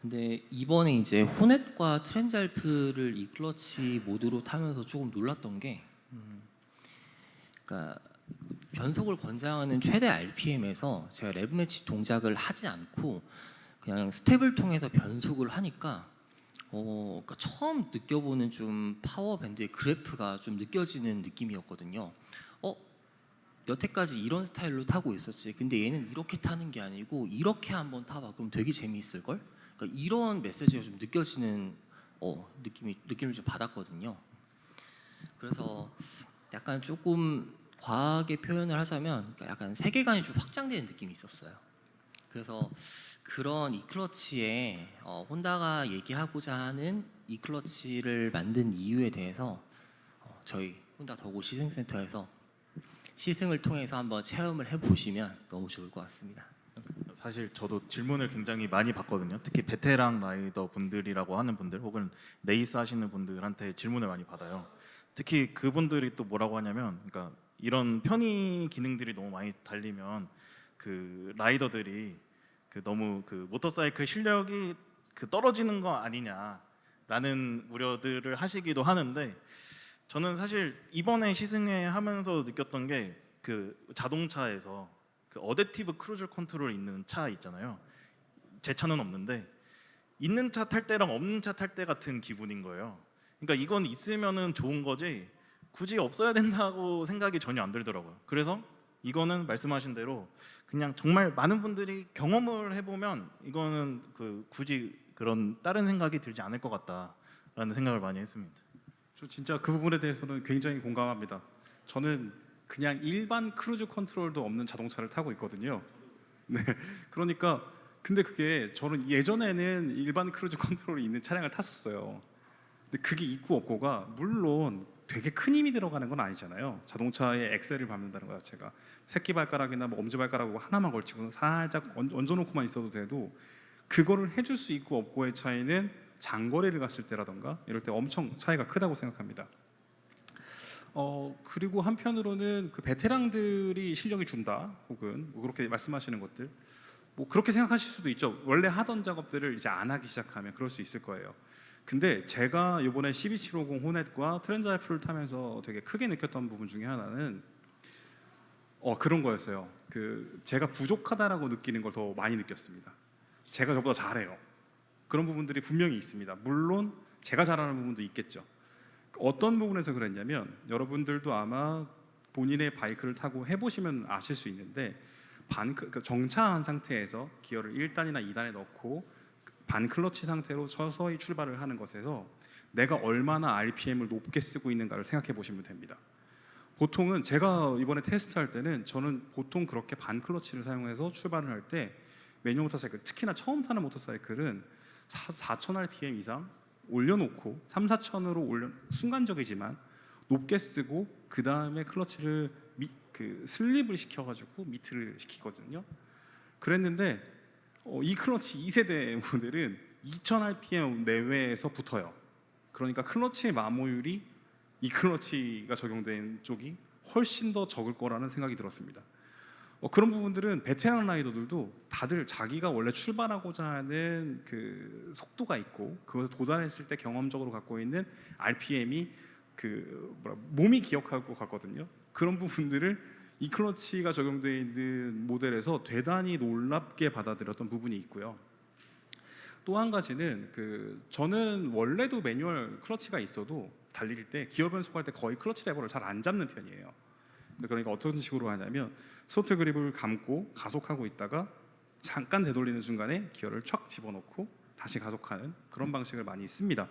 근데 이번에 이제 호넷과 트랜잘프를 이 클러치 모드로 타면서 조금 놀랐던 게, 그러니까 변속을 권장하는 최대 RPM에서 제가 레브 매치 동작을 하지 않고 그냥 스텝을 통해서 변속을 하니까 그러니까 처음 느껴보는 좀 파워 밴드의 그래프가 좀 느껴지는 느낌이었거든요. 여태까지 이런 스타일로 타고 있었지. 근데 얘는 이렇게 타는 게 아니고 이렇게 한번 타봐. 그럼 되게 재미있을 걸. 그러니까 이런 메시지가 좀 느껴지는 느낌을 좀 받았거든요. 그래서 약간 조금 과하게 표현을 하자면 그러니까 약간 세계관이 좀 확장되는 느낌이 있었어요. 그래서 그런 이 클러치에 혼다가 얘기하고자 하는 이 클러치를 만든 이유에 대해서 저희 혼다 더고 시승센터에서 시승을 통해서 한번 체험을 해보시면 너무 좋을 것 같습니다. 사실 저도 질문을 굉장히 많이 받거든요. 특히 베테랑 라이더 분들이라고 하는 분들 혹은 레이스 하시는 분들한테 질문을 많이 받아요. 특히 그분들이 또 뭐라고 하냐면, 그러니까 이런 편의 기능들이 너무 많이 달리면 그 라이더들이 너무 그 모터사이클 실력이 떨어지는 거 아니냐라는 우려들을 하시기도 하는데, 저는 사실 이번에 시승회 하면서 느꼈던 게 그 자동차에서 그 어댑티브 크루즈 컨트롤 있는 차 있잖아요. 제 차는 없는데 있는 차 탈 때랑 없는 차 탈 때 같은 기분인 거예요. 그러니까 이건 있으면은 좋은 거지 굳이 없어야 된다고 생각이 전혀 안 들더라고요. 그래서 이거는 말씀하신 대로 그냥 정말 많은 분들이 경험을 해보면 이거는 그 굳이 그런 다른 생각이 들지 않을 것 같다라는 생각을 많이 했습니다. 저 진짜 그 부분에 대해서는 굉장히 공감합니다. 저는 그냥 일반 크루즈 컨트롤도 없는 자동차를 타고 있거든요. 네, 그러니까 근데 그게 저는 예전에는 일반 크루즈 컨트롤이 있는 차량을 탔었어요. 근데 그게 있고 없고가 물론 되게 큰 힘이 들어가는 건 아니잖아요. 자동차의 엑셀을 밟는다는 것 자체가 새끼발가락이나 뭐 엄지발가락 하나만 걸치고 살짝 얹어놓고만 있어도 돼도 그거를 해줄 수 있고 없고의 차이는 장거리를 갔을 때라던가 이럴 때 엄청 차이가 크다고 생각합니다. 그리고 한편으로는 그 베테랑들이 실력이 준다 혹은 뭐 그렇게 말씀하시는 것들 뭐 그렇게 생각하실 수도 있죠. 원래 하던 작업들을 이제 안 하기 시작하면 그럴 수 있을 거예요. 근데 제가 이번에 CB750 호넷과 트렌드 알프를 타면서 되게 크게 느꼈던 부분 중에 하나는 그런 거였어요. 그 제가 부족하다라고 느끼는 걸 더 많이 느꼈습니다. 제가 저보다 잘해요. 그런 부분들이 분명히 있습니다. 물론 제가 잘하는 부분도 있겠죠. 어떤 부분에서 그랬냐면 여러분들도 아마 본인의 바이크를 타고 해보시면 아실 수 있는데 정차한 상태에서 기어를 1단이나 2단에 넣고 반클러치 상태로 서서히 출발을 하는 것에서 내가 얼마나 RPM을 높게 쓰고 있는가를 생각해 보시면 됩니다. 보통은 제가 이번에 테스트할 때는 저는 보통 그렇게 반클러치를 사용해서 출발을 할 때 매뉴얼 모터사이클 특히나 처음 타는 모터사이클은 4,000rpm 이상 올려놓고 3, 4,000으로 순간적이지만 높게 쓰고 그 다음에 클러치를 슬립을 시켜가지고 미트를 시키거든요. 그랬는데 이 클러치 2세대 모델은 2000rpm 내외에서 붙어요. 그러니까 클러치의 마모율이 이 클러치가 적용된 쪽이 훨씬 더 적을 거라는 생각이 들었습니다. 그런 부분들은 베테랑 라이더들도 다들 자기가 원래 출발하고자 하는 그 속도가 있고 그것을 도달했을 때 경험적으로 갖고 있는 RPM이 몸이 기억하고 갔거든요. 그런 부분들을 이 클러치가 적용되어 있는 모델에서 대단히 놀랍게 받아들였던 부분이 있고요. 또 한 가지는 저는 원래도 매뉴얼 클러치가 있어도 달릴 때 기어 변속할 때 거의 클러치 레버를 잘 안 잡는 편이에요. 그러니까 어떤 식으로 하냐면 스로틀 그립을 감고 가속하고 있다가 잠깐 되돌리는 순간에 기어를 촥 집어넣고 다시 가속하는 그런 방식을 많이 씁니다.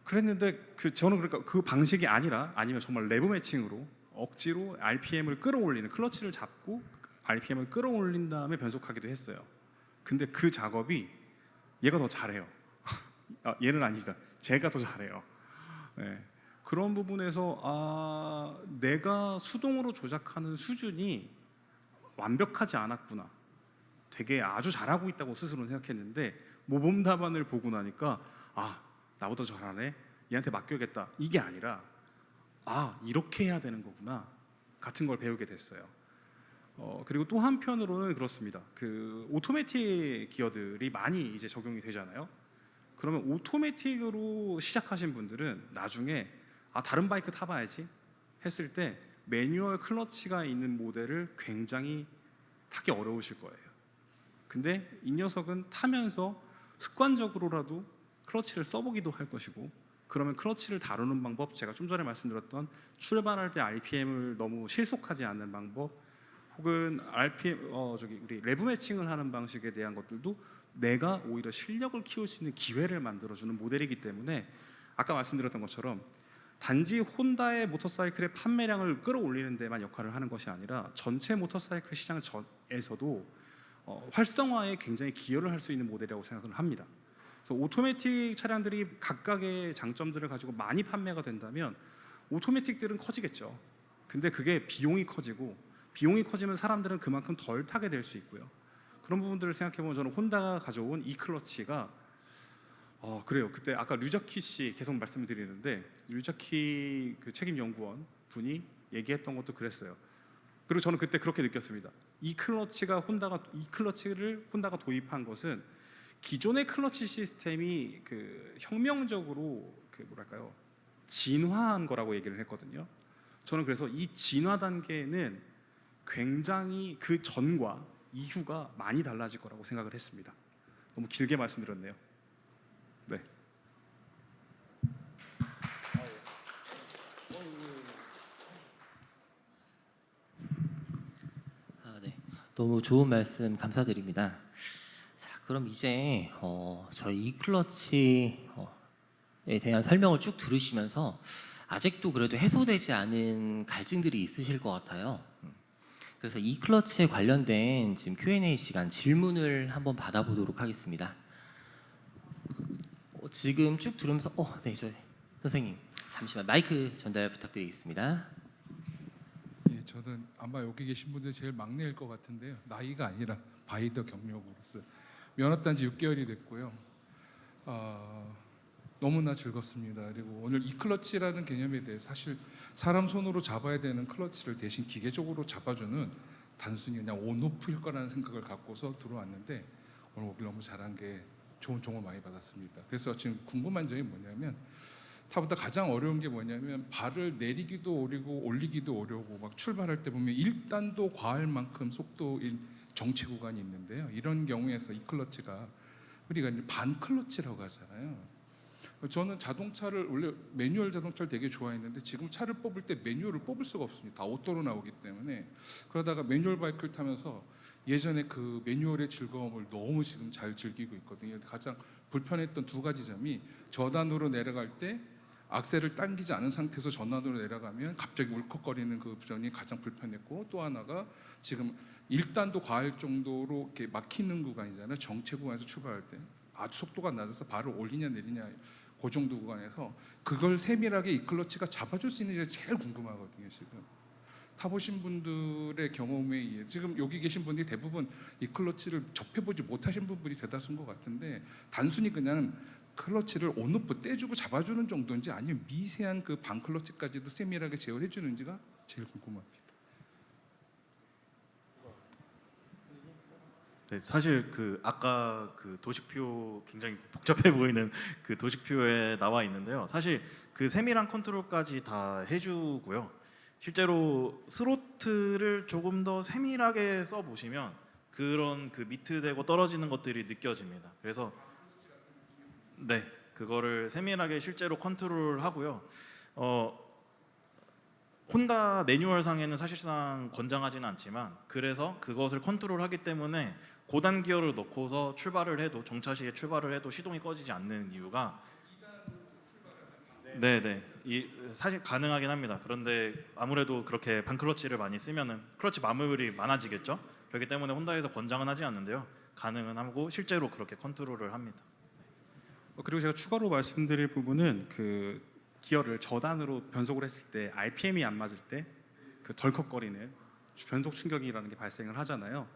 그랬는데 저는 그러니까 그 방식이 아니면 정말 레브 매칭으로 억지로 RPM을 끌어올리는 클러치를 잡고 RPM을 끌어올린 다음에 변속하기도 했어요. 근데 그 작업이 얘가 더 잘해요. 얘는 아니다. 제가 더 잘해요. 네. 그런 부분에서 내가 수동으로 조작하는 수준이 완벽하지 않았구나. 되게 아주 잘하고 있다고 스스로는 생각했는데 모범 답안을 보고 나니까 나보다 잘하네. 얘한테 맡겨야겠다. 이게 아니라 이렇게 해야 되는 거구나 같은 걸 배우게 됐어요. 그리고 또 한편으로는 그렇습니다. 오토매틱 기어들이 많이 이제 적용이 되잖아요. 그러면 오토매틱으로 시작하신 분들은 나중에 다른 바이크 타봐야지 했을 때 매뉴얼 클러치가 있는 모델을 굉장히 타기 어려우실 거예요. 근데 이 녀석은 타면서 습관적으로라도 클러치를 써보기도 할 것이고 그러면 클러치를 다루는 방법, 제가 좀 전에 말씀드렸던 출발할 때 RPM을 너무 실속하지 않는 방법 혹은 우리 레브 매칭을 하는 방식에 대한 것들도 내가 오히려 실력을 키울 수 있는 기회를 만들어주는 모델이기 때문에 아까 말씀드렸던 것처럼 단지 혼다의 모터사이클의 판매량을 끌어올리는 데만 역할을 하는 것이 아니라 전체 모터사이클 시장에서도 활성화에 굉장히 기여를 할 수 있는 모델이라고 생각을 합니다. 그래서 오토매틱 차량들이 각각의 장점들을 가지고 많이 판매가 된다면 오토매틱들은 커지겠죠. 근데 그게 비용이 커지면 사람들은 그만큼 덜 타게 될 수 있고요. 그런 부분들을 생각해보면 저는 혼다가 가져온 이 클러치가 그래요. 그때 아까 류자키 씨 계속 말씀을 드리는데 류자키 책임 연구원 분이 얘기했던 것도 그랬어요. 그리고 저는 그때 그렇게 느꼈습니다. 이 클러치를 혼다가 도입한 것은 기존의 클러치 시스템이 혁명적으로 진화한 거라고 얘기를 했거든요. 저는 그래서 이 진화 단계는 굉장히 그 전과 이후가 많이 달라질 거라고 생각을 했습니다. 너무 길게 말씀드렸네요. 네. 네. 너무 좋은 말씀 감사드립니다. 자, 그럼 이제 저희 이클러치에 대한 설명을 쭉 들으시면서 아직도 그래도 해소되지 않은 갈증들이 있으실 것 같아요. 그래서 이클러치에 관련된 지금 Q&A 시간 질문을 한번 받아보도록 하겠습니다. 지금 쭉 들으면서 네, 저 선생님 잠시만 마이크 전달 부탁드리겠습니다. 예, 저는 아마 여기 계신 분들 제일 막내일 것 같은데요. 나이가 아니라 바이더 경력으로서 면허 딴 지 6개월이 됐고요. 너무나 즐겁습니다. 그리고 오늘 이 클러치라는 개념에 대해 사실 사람 손으로 잡아야 되는 클러치를 대신 기계적으로 잡아주는 단순히 그냥 온오프일 거라는 생각을 갖고서 들어왔는데 오늘 오길 너무 잘한 게 좋은 정보 많이 받았습니다. 그래서 지금 궁금한 점이 뭐냐면 타보다 가장 어려운 게 뭐냐면 발을 내리기도 어리고 올리기도 어려우고 막 출발할 때 보면 1단도 과할 만큼 속도인 정체 구간이 있는데요. 이런 경우에서 이 클러치가 우리가 이제 반 클러치라고 하잖아요. 저는 자동차를 원래 매뉴얼 자동차를 되게 좋아했는데 지금 차를 뽑을 때 매뉴얼을 뽑을 수가 없습니다. 다 오토로 나오기 때문에 그러다가 매뉴얼 바이크를 타면서 예전에 그 매뉴얼의 즐거움을 너무 지금 잘 즐기고 있거든요. 가장 불편했던 두 가지 점이 저단으로 내려갈 때 악셀을 당기지 않은 상태에서 전환으로 내려가면 갑자기 울컥거리는 그 부분이 가장 불편했고 또 하나가 지금 1단도 과할 정도로 이렇게 막히는 구간이잖아요. 정체 구간에서 출발할 때 아주 속도가 낮아서 발을 올리냐 내리냐 그 정도 구간에서 그걸 세밀하게 이 클러치가 잡아줄 수 있는지 제일 궁금하거든요. 지금 타보신 분들의 경험에 의해 지금 여기 계신 분들이 대부분 이 클러치를 접해보지 못하신 분들이 대다수인 것 같은데 단순히 그냥 클러치를 온오프 떼주고 잡아주는 정도인지 아니면 미세한 그 반 클러치까지도 세밀하게 제어해 주는지가 제일 궁금합니다. 네, 사실 그 아까 그 도식표 굉장히 복잡해 보이는 그 도식표에 나와 있는데요. 사실 그 세밀한 컨트롤까지 다 해주고요. 실제로 스로틀을 조금 더 세밀하게 써 보시면 그런 그 미트되고 떨어지는 것들이 느껴집니다. 그래서 네, 그거를 세밀하게 실제로 컨트롤하고요. 혼다 매뉴얼상에는 사실상 권장하지는 않지만 그래서 그것을 컨트롤하기 때문에 고단 기어를 넣고서 출발을 해도 정차 시에 출발을 해도 시동이 꺼지지 않는 이유가 네네 사실 가능하긴 합니다. 그런데 아무래도 그렇게 반클러치를 많이 쓰면은 클러치 마모율이 많아지겠죠. 그렇기 때문에 혼다에서 권장은 하지 않는데요. 가능은 하고 실제로 그렇게 컨트롤을 합니다. 그리고 제가 추가로 말씀드릴 부분은 그 기어를 저단으로 변속을 했을 때 RPM이 안 맞을 때 그 덜컥거리는 변속 충격이라는 게 발생을 하잖아요.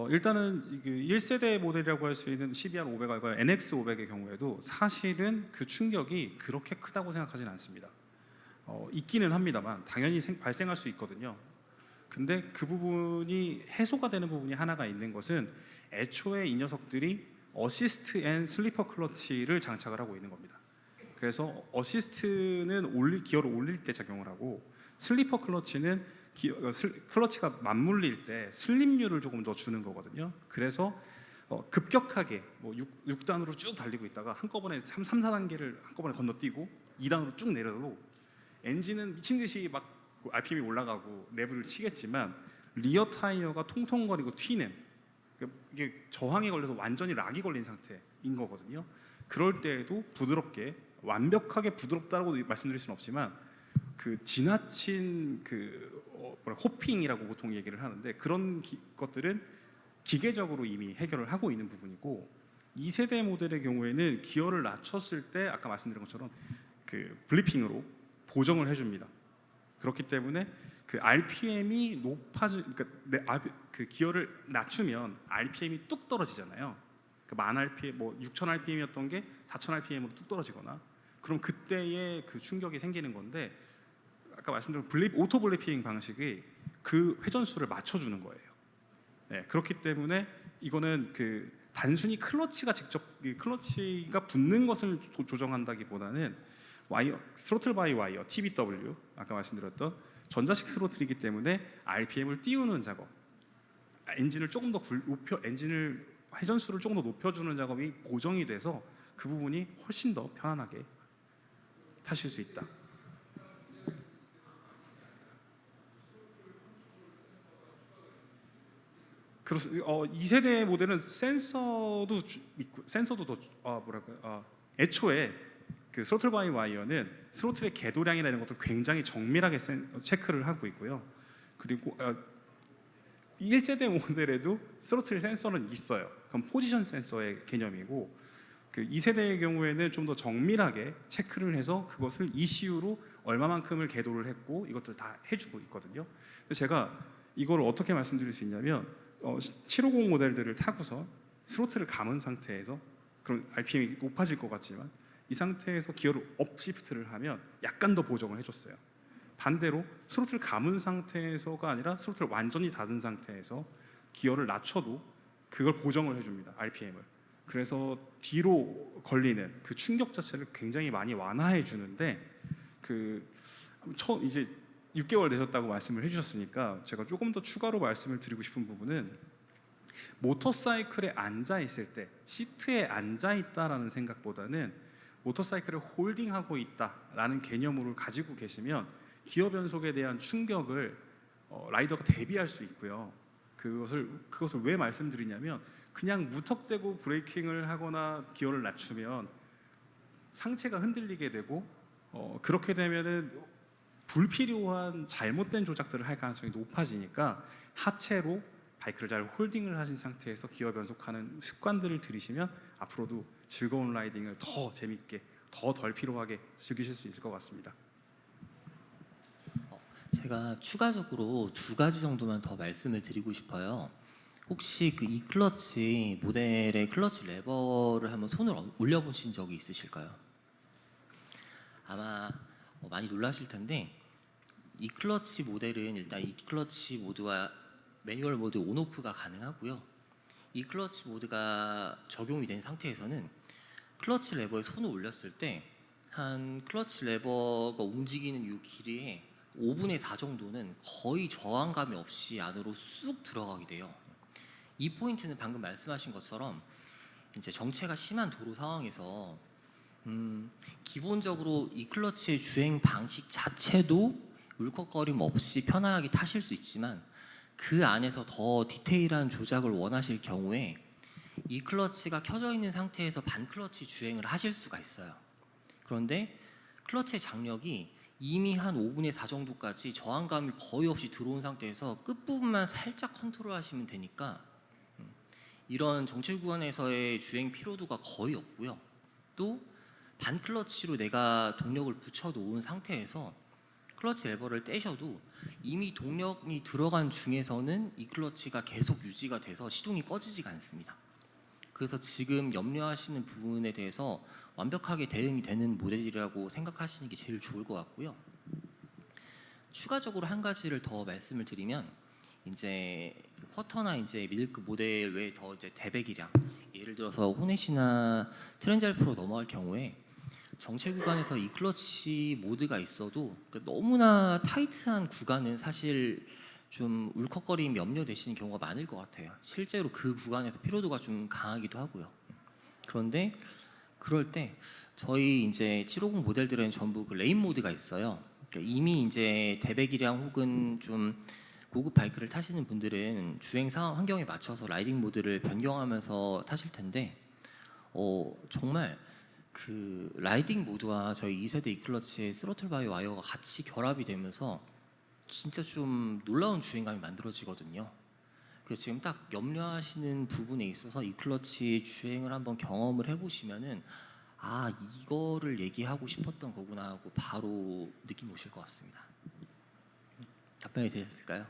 일단은 그 1세대 모델이라고 할 수 있는 CBR 500하고 NX 500의 경우에도 사실은 그 충격이 그렇게 크다고 생각하지는 않습니다. 있기는 합니다만 당연히 발생할 수 있거든요. 근데 그 부분이 해소가 되는 부분이 하나가 있는 것은 애초에 이 녀석들이 어시스트 앤 슬리퍼 클러치를 장착을 하고 있는 겁니다. 그래서 어시스트는 기어를 올릴 때 작용을 하고 슬리퍼 클러치는 클러치가 맞물릴 때 슬립률을 조금 더 주는 거거든요. 그래서 급격하게 뭐 6단으로 쭉 달리고 있다가 한꺼번에 3, 4단계를 한꺼번에 건너뛰고 2단으로 쭉 내려도 엔진은 미친 듯이 막 RPM이 올라가고 레브를 치겠지만 리어 타이어가 통통거리고 튀는 이게 저항이 걸려서 완전히 락이 걸린 상태인 거거든요. 그럴 때에도 부드럽게 완벽하게 부드럽다고 말씀드릴 수는 없지만 그 지나친 그 호핑이라고 보통 얘기를 하는데 그런 것들은 기계적으로 이미 해결을 하고 있는 부분이고 2세대 모델의 경우에는 기어를 낮췄을 때 아까 말씀드린 것처럼 그 블리핑으로 보정을 해줍니다. 그렇기 때문에 그 RPM이 그러니까 그 기어를 낮추면 RPM이 뚝 떨어지잖아요. 그 만 RPM 뭐 6,000 RPM이었던 게 4,000 RPM으로 뚝 떨어지거나 그럼 그때의 그 충격이 생기는 건데 아까 말씀드린 오토 블리핑 방식이 그 회전수를 맞춰주는 거예요. 네, 그렇기 때문에 이거는 그 단순히 클러치가 직접 클러치가 붙는 것을 조정한다기보다는 스로틀 바이 와이어 TBW 아까 말씀드렸던 전자식 스로틀이기 때문에 RPM을 띄우는 작업, 엔진을 조금 더 엔진을 회전수를 조금 더 높여주는 작업이 보정이 돼서 그 부분이 훨씬 더 편안하게 타실 수 있다. 그렇습니다. 2세대 모델은 센서도 있고, 센서도 더 애초에 그 스로틀 바이 와이어는 스로틀의 궤도량이나 이런 것도 굉장히 정밀하게 체크를 하고 있고요. 그리고 1세대 모델에도 스로틀 센서는 있어요. 그럼 포지션 센서의 개념이고, 그 2세대의 경우에는 좀 더 정밀하게 체크를 해서 그것을 ECU로 얼마만큼을 궤도를 했고 이것들 다 해주고 있거든요. 그래서 제가 이걸 어떻게 말씀드릴 수 있냐면 750 모델들을 타고서 스로틀을 감은 상태에서, 그럼 RPM이 높아질 것 같지만 이 상태에서 기어를 업시프트를 하면 약간 더 보정을 해줬어요. 반대로 스로틀 감은 상태에서가 아니라 스로틀을 완전히 닫은 상태에서 기어를 낮춰도 그걸 보정을 해줍니다. RPM을. 그래서 뒤로 걸리는 그 충격 자체를 굉장히 많이 완화해 주는데, 이제 6개월 되셨다고 말씀을 해주셨으니까 제가 조금 더 추가로 말씀을 드리고 싶은 부분은, 모터사이클에 앉아 있을 때 시트에 앉아 있다라는 생각보다는 모터사이클을 홀딩하고 있다라는 개념으로 가지고 계시면 기어 변속에 대한 충격을 라이더가 대비할 수 있고요. 그것을 왜 말씀드리냐면, 그냥 무턱대고 브레이킹을 하거나 기어를 낮추면 상체가 흔들리게 되고 그렇게 되면은 불필요한 잘못된 조작들을 할 가능성이 높아지니까 하체로 바이크를 잘 홀딩을 하신 상태에서 기어 변속하는 습관들을 들이시면 앞으로도 즐거운 라이딩을 더 재밌게, 더 덜 피로하게 즐기실 수 있을 것 같습니다. 제가 추가적으로 2가지 정도만 더 말씀을 드리고 싶어요. 혹시 그 이클러치 모델의 클러치 레버를 한번 손을 올려보신 적이 있으실까요? 아마 많이 놀라실 텐데, 이클러치 모델은 일단 이클러치 모드와 매뉴얼 모드 온오프가 가능하고요. 이클러치 모드가 적용이 된 상태에서는 클러치 레버에 손을 올렸을 때 한 클러치 레버가 움직이는 이 길이의 5분의 4 정도는 거의 저항감이 없이 안으로 쑥 들어가게 돼요. 이 포인트는 방금 말씀하신 것처럼 이제 정체가 심한 도로 상황에서 기본적으로 이 클러치의 주행 방식 자체도 울컥거림 없이 편안하게 타실 수 있지만, 그 안에서 더 디테일한 조작을 원하실 경우에 이 클러치가 켜져 있는 상태에서 반클러치 주행을 하실 수가 있어요. 그런데 클러치의 장력이 이미 한 5분의 4 정도까지 저항감이 거의 없이 들어온 상태에서 끝부분만 살짝 컨트롤 하시면 되니까 이런 정체 구간에서의 주행 피로도가 거의 없고요. 또 반클러치로 내가 동력을 붙여 놓은 상태에서 클러치 레버를 떼셔도 이미 동력이 들어간 중에서는 이 클러치가 계속 유지가 돼서 시동이 꺼지지가 않습니다. 그래서 지금 염려하시는 부분에 대해서 완벽하게 대응이 되는 모델이라고 생각하시는 게 제일 좋을 것 같고요. 추가적으로 한 가지를 더 말씀을 드리면, 이제 쿼터나 이제 미들급 모델 외에 더 이제 대배기량, 예를 들어서 호넷이나 트렌잘 프로 넘어갈 경우에 정체 구간에서 이 클러치 모드가 있어도 너무나 타이트한 구간은 사실 좀 울컥거림이 염려되시는 경우가 많을 것 같아요. 실제로 그 구간에서 피로도가 좀 강하기도 하고요. 그런데 그럴 때 저희 이제 750 모델들은 전부 그 레인 모드가 있어요. 그러니까 이미 이제 대배기량 혹은 좀 고급 바이크를 타시는 분들은 주행 상황 환경에 맞춰서 라이딩 모드를 변경하면서 타실 텐데, 정말 그 라이딩 모드와 저희 2세대 이클러치의 스로틀 바이 와이어가 같이 결합이 되면서 진짜 좀 놀라운 주행감이 만들어지거든요. 그래서 지금 딱 염려하시는 부분에 있어서 이클러치 주행을 한번 경험을 해보시면은 이거를 얘기하고 싶었던 거구나 하고 바로 느낌 오실 것 같습니다. 답변이 되셨을까요?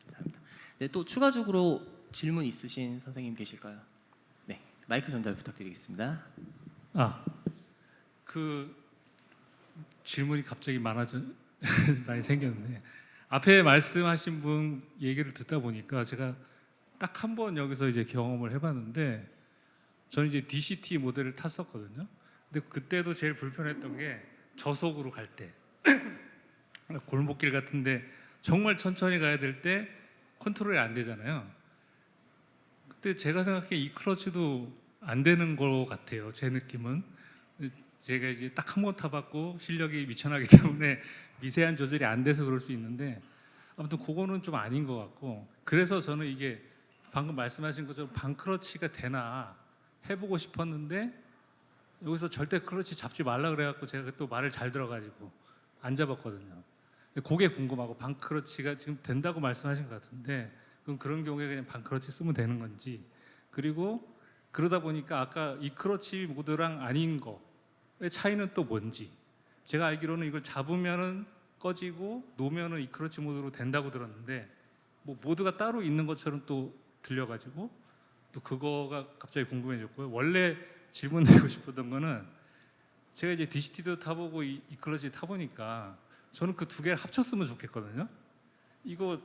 감사합니다. 네, 또 추가적으로 질문 있으신 선생님 계실까요? 네, 마이크 전달 부탁드리겠습니다. 그 질문이 갑자기 많이 생겼는데, 앞에 말씀하신 분 얘기를 듣다 보니까 제가 딱 한 번 여기서 이제 경험을 해봤는데, 저는 이제 DCT 모델을 탔었거든요. 근데 그때도 제일 불편했던 게 저속으로 갈 때 골목길 같은데 정말 천천히 가야 될 때 컨트롤이 안 되잖아요. 그때 제가 생각해 이 클러치도 안 되는 것 같아요. 제 느낌은. 제가 이제 딱 한 번 타봤고 실력이 미천하기 때문에 미세한 조절이 안 돼서 그럴 수 있는데, 아무튼 그거는 좀 아닌 것 같고, 그래서 저는 이게 방금 말씀하신 것처럼 반클러치가 되나 해보고 싶었는데 여기서 절대 클러치 잡지 말라 그래갖고 제가 또 말을 잘 들어가지고 안 잡았거든요. 그게 궁금하고, 반클러치가 지금 된다고 말씀하신 것 같은데 그럼 그런 경우에 그냥 반클러치 쓰면 되는 건지, 그리고 그러다 보니까 아까 이 클러치 모드랑 아닌 거의 차이는 또 뭔지. 제가 알기로는 이걸 잡으면은 꺼지고 놓으면은 이 클러치 모드로 된다고 들었는데 뭐 모드가 따로 있는 것처럼 또 들려가지고 또 그거가 갑자기 궁금해졌고요. 원래 질문드리고 싶었던 거는, 제가 이제 DCT도 타보고 이 클러치 타보니까 저는 그 두 개를 합쳤으면 좋겠거든요. 이거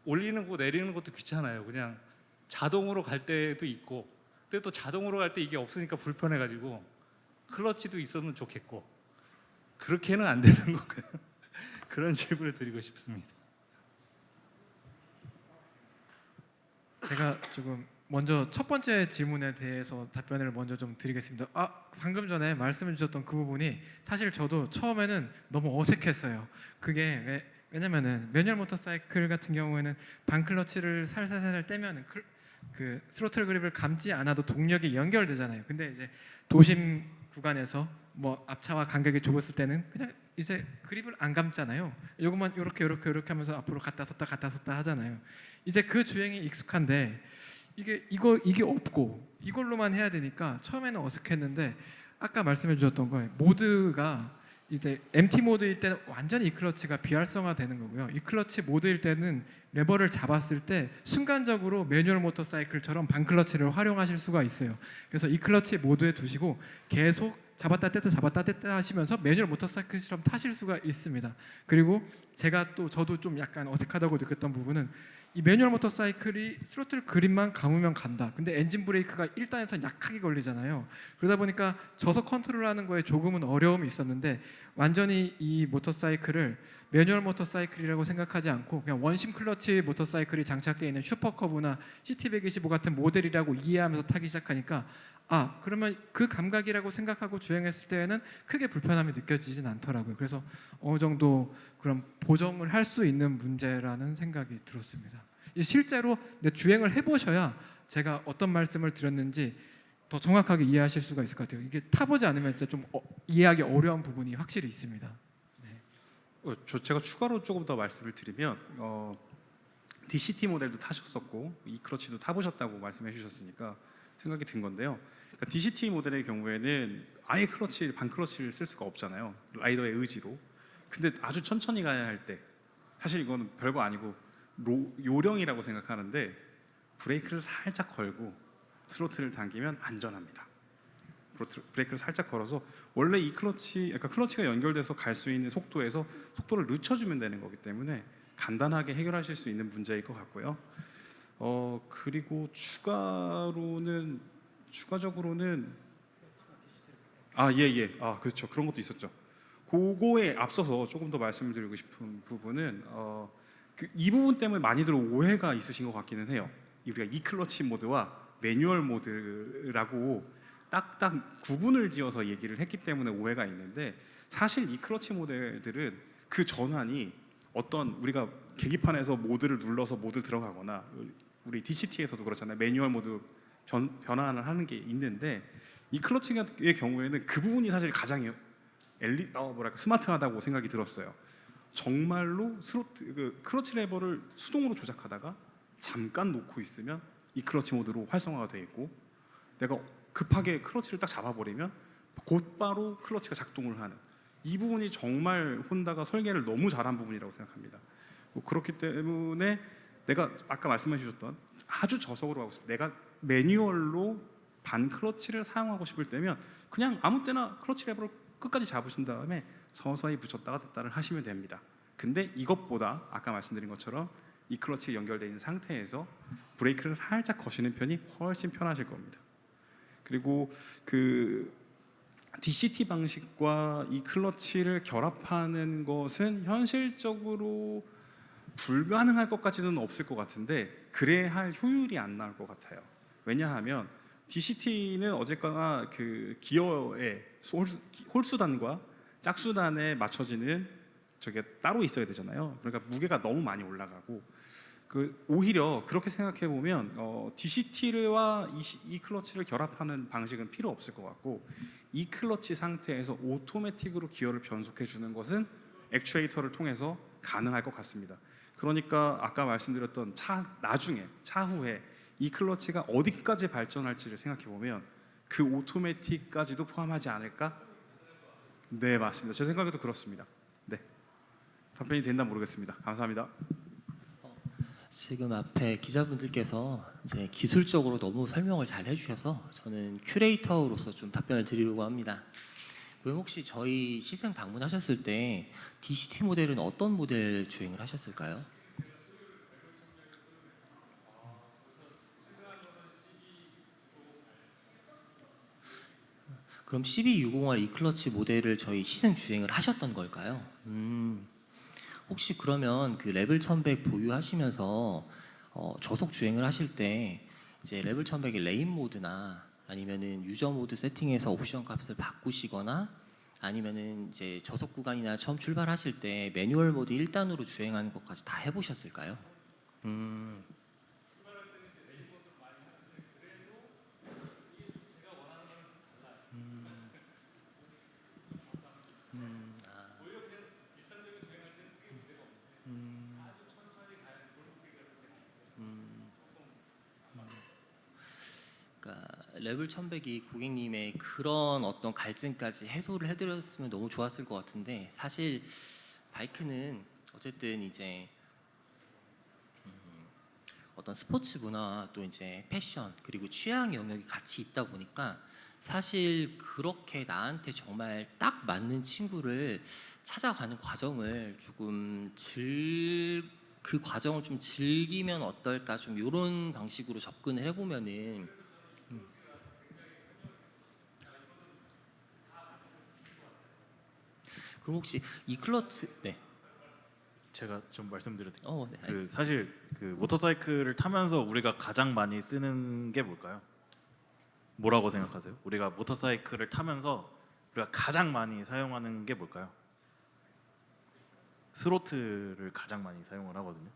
올리는 거 내리는 것도 귀찮아요. 그냥 자동으로 갈 때도 있고, 근데 또 자동으로 갈 때 이게 없으니까 불편해가지고 클러치도 있으면 좋겠고, 그렇게는 안 되는 건가요? 그런 질문을 드리고 싶습니다. 제가 조금 먼저 첫 번째 질문에 대해서 답변을 먼저 좀 드리겠습니다. 방금 전에 말씀해 주셨던 그 부분이 사실 저도 처음에는 너무 어색했어요. 그게 왜냐면은 매뉴얼 모터사이클 같은 경우에는 반클러치를 살살살 떼면 그 스로틀 그립을 감지 않아도 동력이 연결되잖아요. 근데 이제 도심 구간에서 뭐 앞차와 간격이 좁았을 때는 그냥 이제 그립을 안 감잖아요. 요것만 요렇게 하면서 앞으로 갔다 섰다 하잖아요. 이제 그 주행이 익숙한데 이게 없고 이걸로만 해야 되니까 처음에는 어색했는데, 아까 말씀해 주셨던 거예요. 모드가 이제 MT 모드일 때는 완전히 이 클러치가 비활성화되는 거고요. 이 클러치 모드일 때는 레버를 잡았을 때 순간적으로 매뉴얼 모터 사이클처럼 반클러치를 활용하실 수가 있어요. 그래서 이 클러치 모드에 두시고 계속 잡았다 뗐다 하시면서 매뉴얼 모터 사이클처럼 타실 수가 있습니다. 그리고 저도 좀 약간 어색하다고 느꼈던 부분은, 이 매뉴얼 모터 사이클이 스로틀 그립만 감으면 간다. 근데 엔진 브레이크가 1단에서 약하게 걸리잖아요. 그러다 보니까 저속 컨트롤하는 거에 조금은 어려움이 있었는데, 완전히 이 모터 사이클을 매뉴얼 모터 사이클이라고 생각하지 않고 그냥 원심 클러치 모터 사이클이 장착되어 있는 슈퍼커브나 CT125 같은 모델이라고 이해하면서 타기 시작하니까, 그러면 그 감각이라고 생각하고 주행했을 때에는 크게 불편함이 느껴지진 않더라고요. 그래서 어느 정도 그런 보정을 할 수 있는 문제라는 생각이 들었습니다. 실제로 주행을 해보셔야 제가 어떤 말씀을 드렸는지 더 정확하게 이해하실 수가 있을 것 같아요. 이게 타보지 않으면 진짜 좀 이해하기 어려운 부분이 확실히 있습니다. 제가 추가로 조금 더 말씀을 드리면, DCT 모델도 타셨었고 이 클러치도 타보셨다고 말씀해 주셨으니까 생각이 든 건데요. 그러니까 DCT 모델의 경우에는 아예 반클러치를 쓸 수가 없잖아요. 라이더의 의지로. 근데 아주 천천히 가야 할 때, 사실 이거는 별거 아니고 요령이라고 생각하는데, 브레이크를 살짝 걸고 스로틀을 당기면 안전합니다. 브레이크를 살짝 걸어서 원래 이 그러니까 클러치가 연결돼서 갈 수 있는 속도에서 속도를 늦춰주면 되는 거기 때문에 간단하게 해결하실 수 있는 문제일 것 같고요. 그리고 추가적으로는 그렇죠. 그런 것도 있었죠. 그거에 앞서서 조금 더 말씀을 드리고 싶은 부분은, 이 부분 때문에 많이들 오해가 있으신 것 같기는 해요. 우리가 이 클러치 모드와 매뉴얼 모드라고 딱딱 구분을 지어서 얘기를 했기 때문에 오해가 있는데, 사실 이 클러치 모델들은 그 전환이 우리가 계기판에서 모드를 눌러서 모드 들어가거나, 우리 DCT에서도 그렇잖아요. 매뉴얼 모드 변환을 하는 게 있는데, 이 클러치의 경우에는 그 부분이 사실 가장 스마트하다고 생각이 들었어요. 정말로 클러치 레버를 수동으로 조작하다가 잠깐 놓고 있으면 이 클러치 모드로 활성화가 되어 있고, 내가 급하게 클러치를 딱 잡아버리면 곧바로 클러치가 작동을 하는, 이 부분이 정말 혼다가 설계를 너무 잘한 부분이라고 생각합니다. 그렇기 때문에 내가 아까 말씀해 주셨던 아주 저속으로 하고 싶다, 내가 매뉴얼로 반 클러치를 사용하고 싶을 때면 그냥 아무 때나 클러치 레버를 끝까지 잡으신 다음에 서서히 붙였다가 댔다를 하시면 됩니다. 근데 이것보다 아까 말씀드린 것처럼 이 클러치에 연결되어 있는 상태에서 브레이크를 살짝 거시는 편이 훨씬 편하실 겁니다. 그리고 DCT 방식과 이 클러치를 결합하는 것은 현실적으로 불가능할 것까지는 없을 것 같은데 그래야 할 효율이 안 나올 것 같아요. 왜냐하면 DCT는 어쨌거나 그 기어의 홀수단과 짝수단에 맞춰지는 저게 따로 있어야 되잖아요. 그러니까 무게가 너무 많이 올라가고 오히려 그렇게 생각해 보면 DCT와 이 클러치를 결합하는 방식은 필요 없을 것 같고 이 클러치 상태에서 오토매틱으로 기어를 변속해 주는 것은 액추에이터를 통해서 가능할 것 같습니다. 그러니까 아까 말씀드렸던 차후에 이 클러치가 어디까지 발전할지를 생각해 보면 그 오토매틱까지도 포함하지 않을까? 네, 맞습니다. 제 생각에도 그렇습니다. 네, 답변이 됐나 모르겠습니다. 감사합니다. 지금 앞에 기자분들께서 이제 기술적으로 너무 설명을 잘 해주셔서 저는 큐레이터로서 좀 답변을 드리려고 합니다. 그럼 혹시 저희 시승 방문하셨을 때 DCT 모델은 어떤 모델 주행을 하셨을까요? 그럼 CB601 E클러치 모델을 저희 시승 주행을 하셨던 걸까요? 혹시 그러면 그 레벨 1100 보유하시면서 저속 주행을 하실 때 이제 레벨 1100의 레인 모드나 아니면은 유저 모드 세팅에서 옵션 값을 바꾸시거나 아니면은 이제 저속 구간이나 처음 출발하실 때 매뉴얼 모드 1단으로 주행하는 것까지 다 해보셨을까요? 그러니까 레벨 1100이 고객님의 그런 어떤 갈증까지 해소를 해드렸으면 너무 좋았을 것 같은데 사실 바이크는 어쨌든 이제 어떤 스포츠 문화와 또 이제 패션 그리고 취향 영역이 같이 있다 보니까 사실 그렇게 나한테 정말 딱 맞는 친구를 찾아가는 과정을 조금 그 과정을 좀 즐기면 어떨까 좀 이런 방식으로 접근을 해보면은 그럼 혹시 이 클러치 네. 제가 좀 말씀드려도 될까요? 네. 그 사실 그 모터사이클을 타면서 우리가 가장 많이 쓰는 게 뭘까요? 뭐라고 생각하세요? 우리가 모터사이클을 타면서 우리가 가장 많이 사용하는 게 뭘까요? 스로틀을 가장 많이 사용을 하거든요.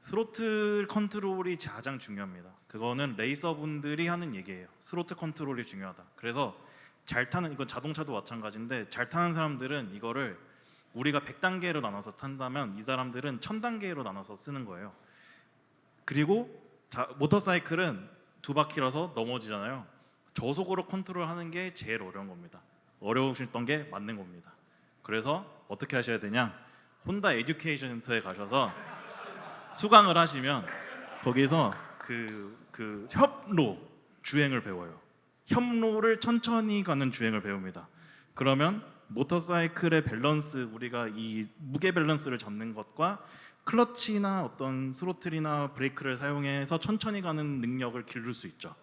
스로틀 컨트롤이 가장 중요합니다. 그거는 레이서분들이 하는 얘기예요. 스로틀 컨트롤이 중요하다. 그래서 잘 타는 이건 자동차도 마찬가지인데 잘 타는 사람들은 이거를 우리가 100단계로 나눠서 탄다면 이 사람들은 1000단계로 나눠서 쓰는 거예요. 그리고 모터사이클은 두 바퀴라서 넘어지잖아요. 저속으로 컨트롤하는 게 제일 어려운 겁니다. 어려우셨던 게 맞는 겁니다. 그래서 어떻게 하셔야 되냐? 혼다 에듀케이션 센터에 가셔서 수강을 하시면 거기서 그 협로 주행을 배워요. 협로를 천천히 가는 주행을 배웁니다. 그러면 모터사이클의 밸런스, 우리가 이 무게 밸런스를 잡는 것과 클러치나 어떤 스로틀이나 브레이크를 사용해서 천천히 가는 능력을 기를 수 있죠.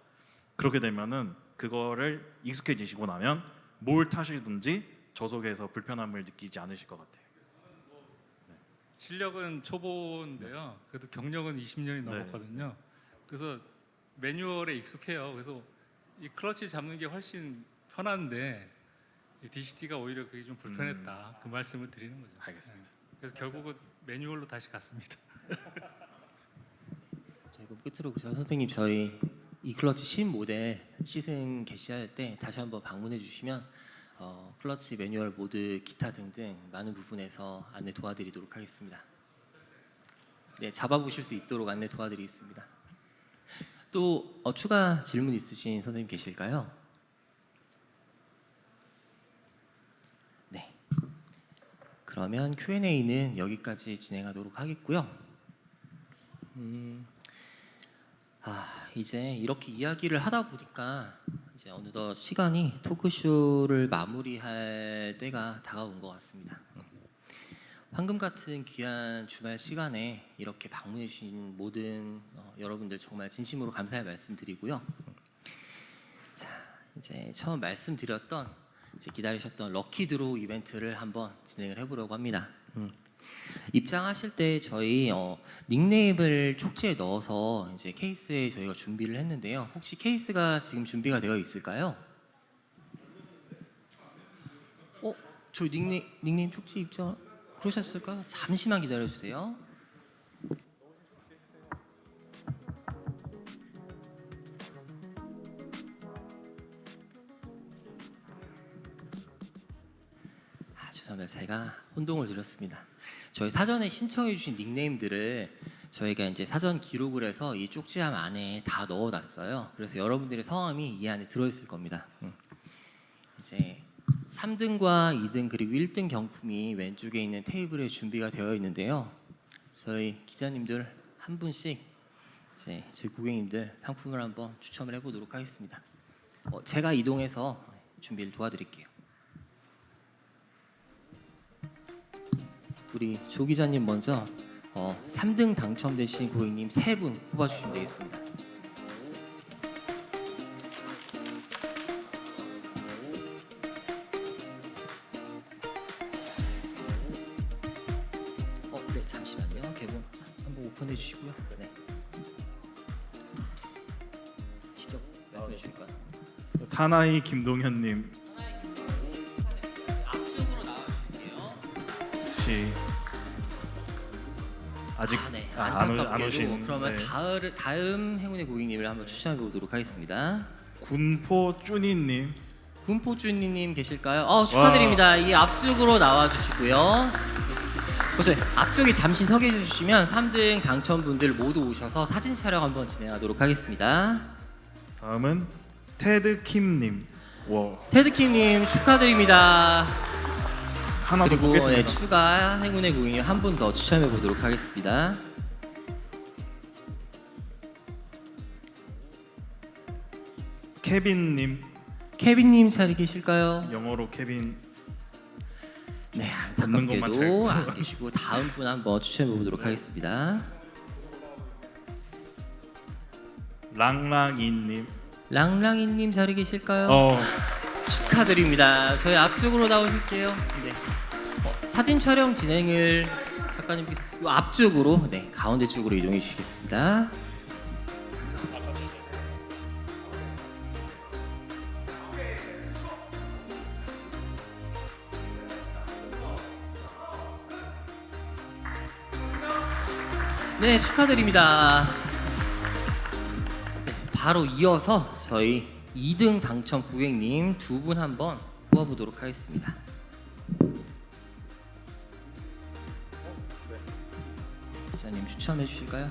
그렇게 되면은 그거를 익숙해지시고 나면 뭘 타시든지 저속에서 불편함을 느끼지 않으실 것 같아요. 실력은 초보인데요. 그래도 경력은 20년이 넘었거든요. 그래서 매뉴얼에 익숙해요. 그래서 이 클러치 잡는 게 훨씬 편한데 이 DCT가 오히려 그게 좀 불편했다. 그 말씀을 드리는 거죠. 알겠습니다. 그래서 결국은 매뉴얼로 다시 갔습니다. 저희 그 끝으로 선생님 저희 이 클러치 신모델 시승 개시할 때 다시 한번 방문해 주시면 클러치 매뉴얼 모드 기타 등등 많은 부분에서 안내 도와드리도록 하겠습니다. 네, 잡아보실 수 있도록 안내 도와드리겠습니다. 또 추가 질문 있으신 선생님 계실까요? 네. 그러면 Q&A는 여기까지 진행하도록 하겠고요. 이제 이렇게 이야기를 하다 보니까 이제 어느덧 시간이 토크쇼를 마무리할 때가 다가온 것 같습니다. 황금 같은 귀한 주말 시간에 이렇게 방문해 주신 모든 여러분들 정말 진심으로 감사의 말씀드리고요. 자, 이제 처음 말씀드렸던 이제 기다리셨던 럭키 드로우 이벤트를 한번 진행을 해보려고 합니다. 입장하실 때 저희 닉네임을 쪽지에 넣어서 이제 케이스에 저희가 준비를 했는데요. 혹시 케이스가 지금 준비가 되어 있을까요? 저희 닉네임 쪽지 입장 그러셨을까요? 잠시만 기다려 주세요. 죄송합니다. 제가 혼동을 드렸습니다. 저희 사전에 신청해 주신 닉네임들을 저희가 이제 사전 기록을 해서 이 쪽지함 안에 다 넣어놨어요. 그래서 여러분들의 성함이 이 안에 들어있을 겁니다. 이제 3등과 2등 그리고 1등 경품이 왼쪽에 있는 테이블에 준비가 되어 있는데요. 저희 기자님들 한 분씩 이제 저희 고객님들 상품을 한번 추첨을 해보도록 하겠습니다. 제가 이동해서 준비를 도와드릴게요. 우리 조 기자님 먼저 3등 당첨되신 고객님 3분 뽑아주시면 되겠습니다. 네, 잠시만요. 개봉 한번 오픈해 주시고요. 네. 직접 말씀해 주실까요? 사나이 김동현님 앞쪽으로 나와주실게요. 혹시 아직 네. 안 안타깝게도 오신 그러면 네. 다음 행운의 고객님을 한번 추천해 보도록 하겠습니다. 군포 쭈니님 군포준님 계실까요? 축하드립니다. 이 앞쪽으로 나와주시고요. 보세요. 앞쪽에 잠시 서 계주시면 3등 당첨분들 모두 오셔서 사진 촬영 한번 진행하도록 하겠습니다. 다음은 테드 킴님 와 테드킴님 축하드립니다. 하나 더 그리고 보겠습니다. 추가 행운의 고객님 한 분 더 추첨해 보도록 하겠습니다. 케빈님 케빈님 자리 계실까요? 영어로 케빈 네, 걷는 것만 잘 안타깝게도 안 계시고 다음 분 한번 추첨해 보도록 하겠습니다. 랑랑이님 랑랑이님 자리 계실까요? 어 축하드립니다. 저희 앞쪽으로 나오실게요. 네. 사진 촬영 진행을 작가님께서 요 앞쪽으로, 네, 가운데 쪽으로 이동해 주시겠습니다. 네, 축하드립니다. 네, 바로 이어서 저희 2등 당첨 고객님 2분 한번 뽑아보도록 하겠습니다. 기자님 추첨해 주실까요?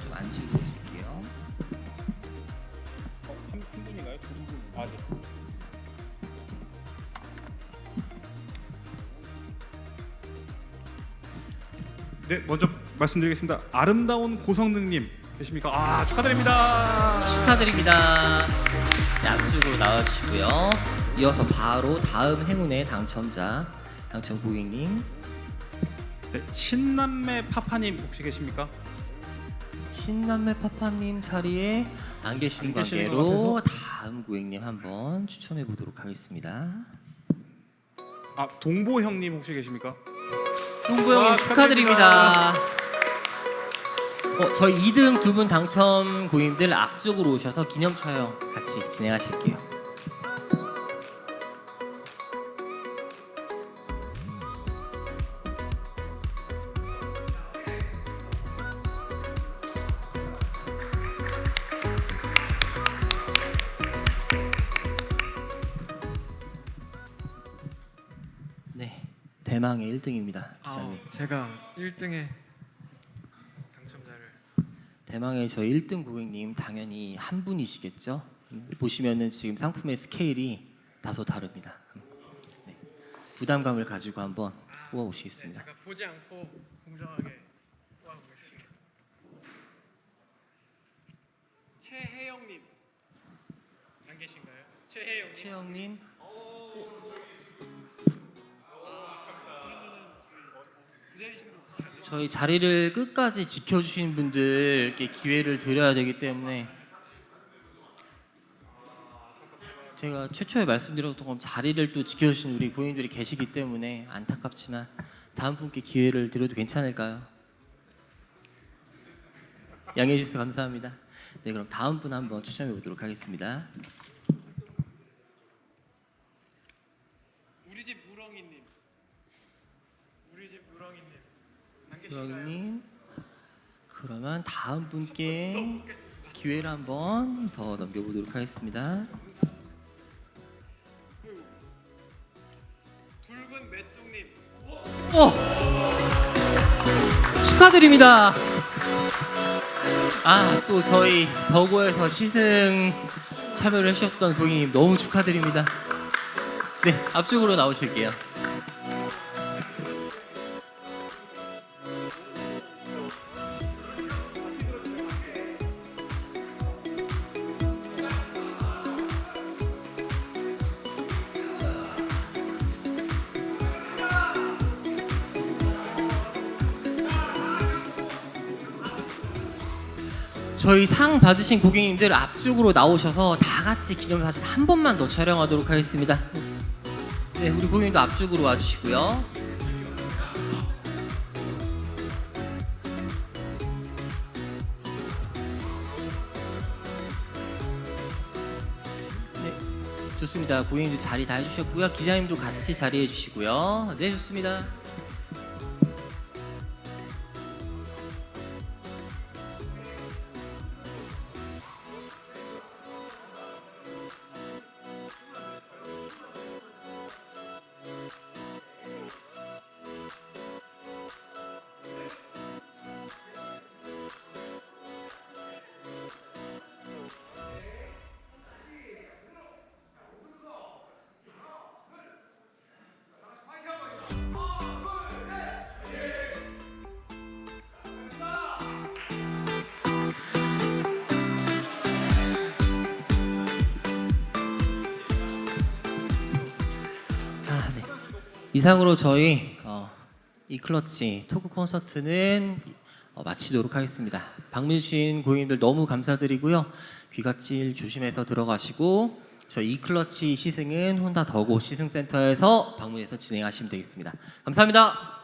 좀 앉으시고 드릴게요. 한 분인가요? 두 분? 아, 네. 네, 먼저 말씀드리겠습니다. 아름다운 고성능님 계십니까? 축하드립니다. 축하드립니다. 네, 앞쪽으로 나와주시고요. 이어서 바로 다음 행운의 당첨자 당첨 고객님 네, 신남매 파파님 혹시 계십니까? 신남매 파파님 자리에 안 계시는 안 계시는 관계로 것 다음 고객님 한번 추첨해 보도록 하겠습니다. 동보 형님 혹시 계십니까? 홍보 형님 축하드립니다. 저희 2등 2분 당첨 고객님들 앞쪽으로 오셔서 기념 촬영 같이 진행하실게요. 네, 대망의 1등입니다, 기자님. 제가 1등에 당첨자를 대망의 저희 1등 고객님 당연히 한 분이시겠죠. 보시면은 지금 상품의 스케일이 다소 다릅니다. 네, 부담감을 가지고 한번 뽑아보시겠습니다. 제가 보지 않고 공정하게 뽑아보겠습니다. 최혜영님 안 계신가요? 최혜영님. 최영님, 저희 자리를 끝까지 지켜주신 분들께 기회를 드려야 되기 때문에 제가 최초에 말씀드렸던 것처럼 자리를 또 지켜주신 우리 고객님들이 계시기 때문에 안타깝지만 다음 분께 기회를 드려도 괜찮을까요? 양해해 주셔서 감사합니다. 네, 그럼 다음 분 한번 추첨해 보도록 하겠습니다. 우리 집 누렁이님. 우리 집 누렁이님. 누렁이님, 그러면 다음 분께 기회를 한번 더 넘겨보도록 하겠습니다. 붉은 메뚜님. 축하드립니다. 아, 또 저희 더고에서 시승 참여를 해주셨던 고객님 너무 축하드립니다. 네, 앞쪽으로 나오실게요. 저희 상 받으신 고객님들 앞쪽으로 나오셔서 다 같이 기념사진 한 번만 더 촬영하도록 하겠습니다. 네, 우리 고객님도 앞쪽으로 와주시고요. 네, 좋습니다. 고객님들 자리 다 해주셨고요. 기자님도 같이 자리해 주시고요. 네, 좋습니다. 네. 이상으로 저희 이클러치 토크 콘서트는 마치도록 하겠습니다. 방문 주신 고객님들 너무 감사드리고요. 귀갓질 조심해서 들어가시고 저희 이클러치 시승은 혼다 더고 시승센터에서 방문해서 진행하시면 되겠습니다. 감사합니다.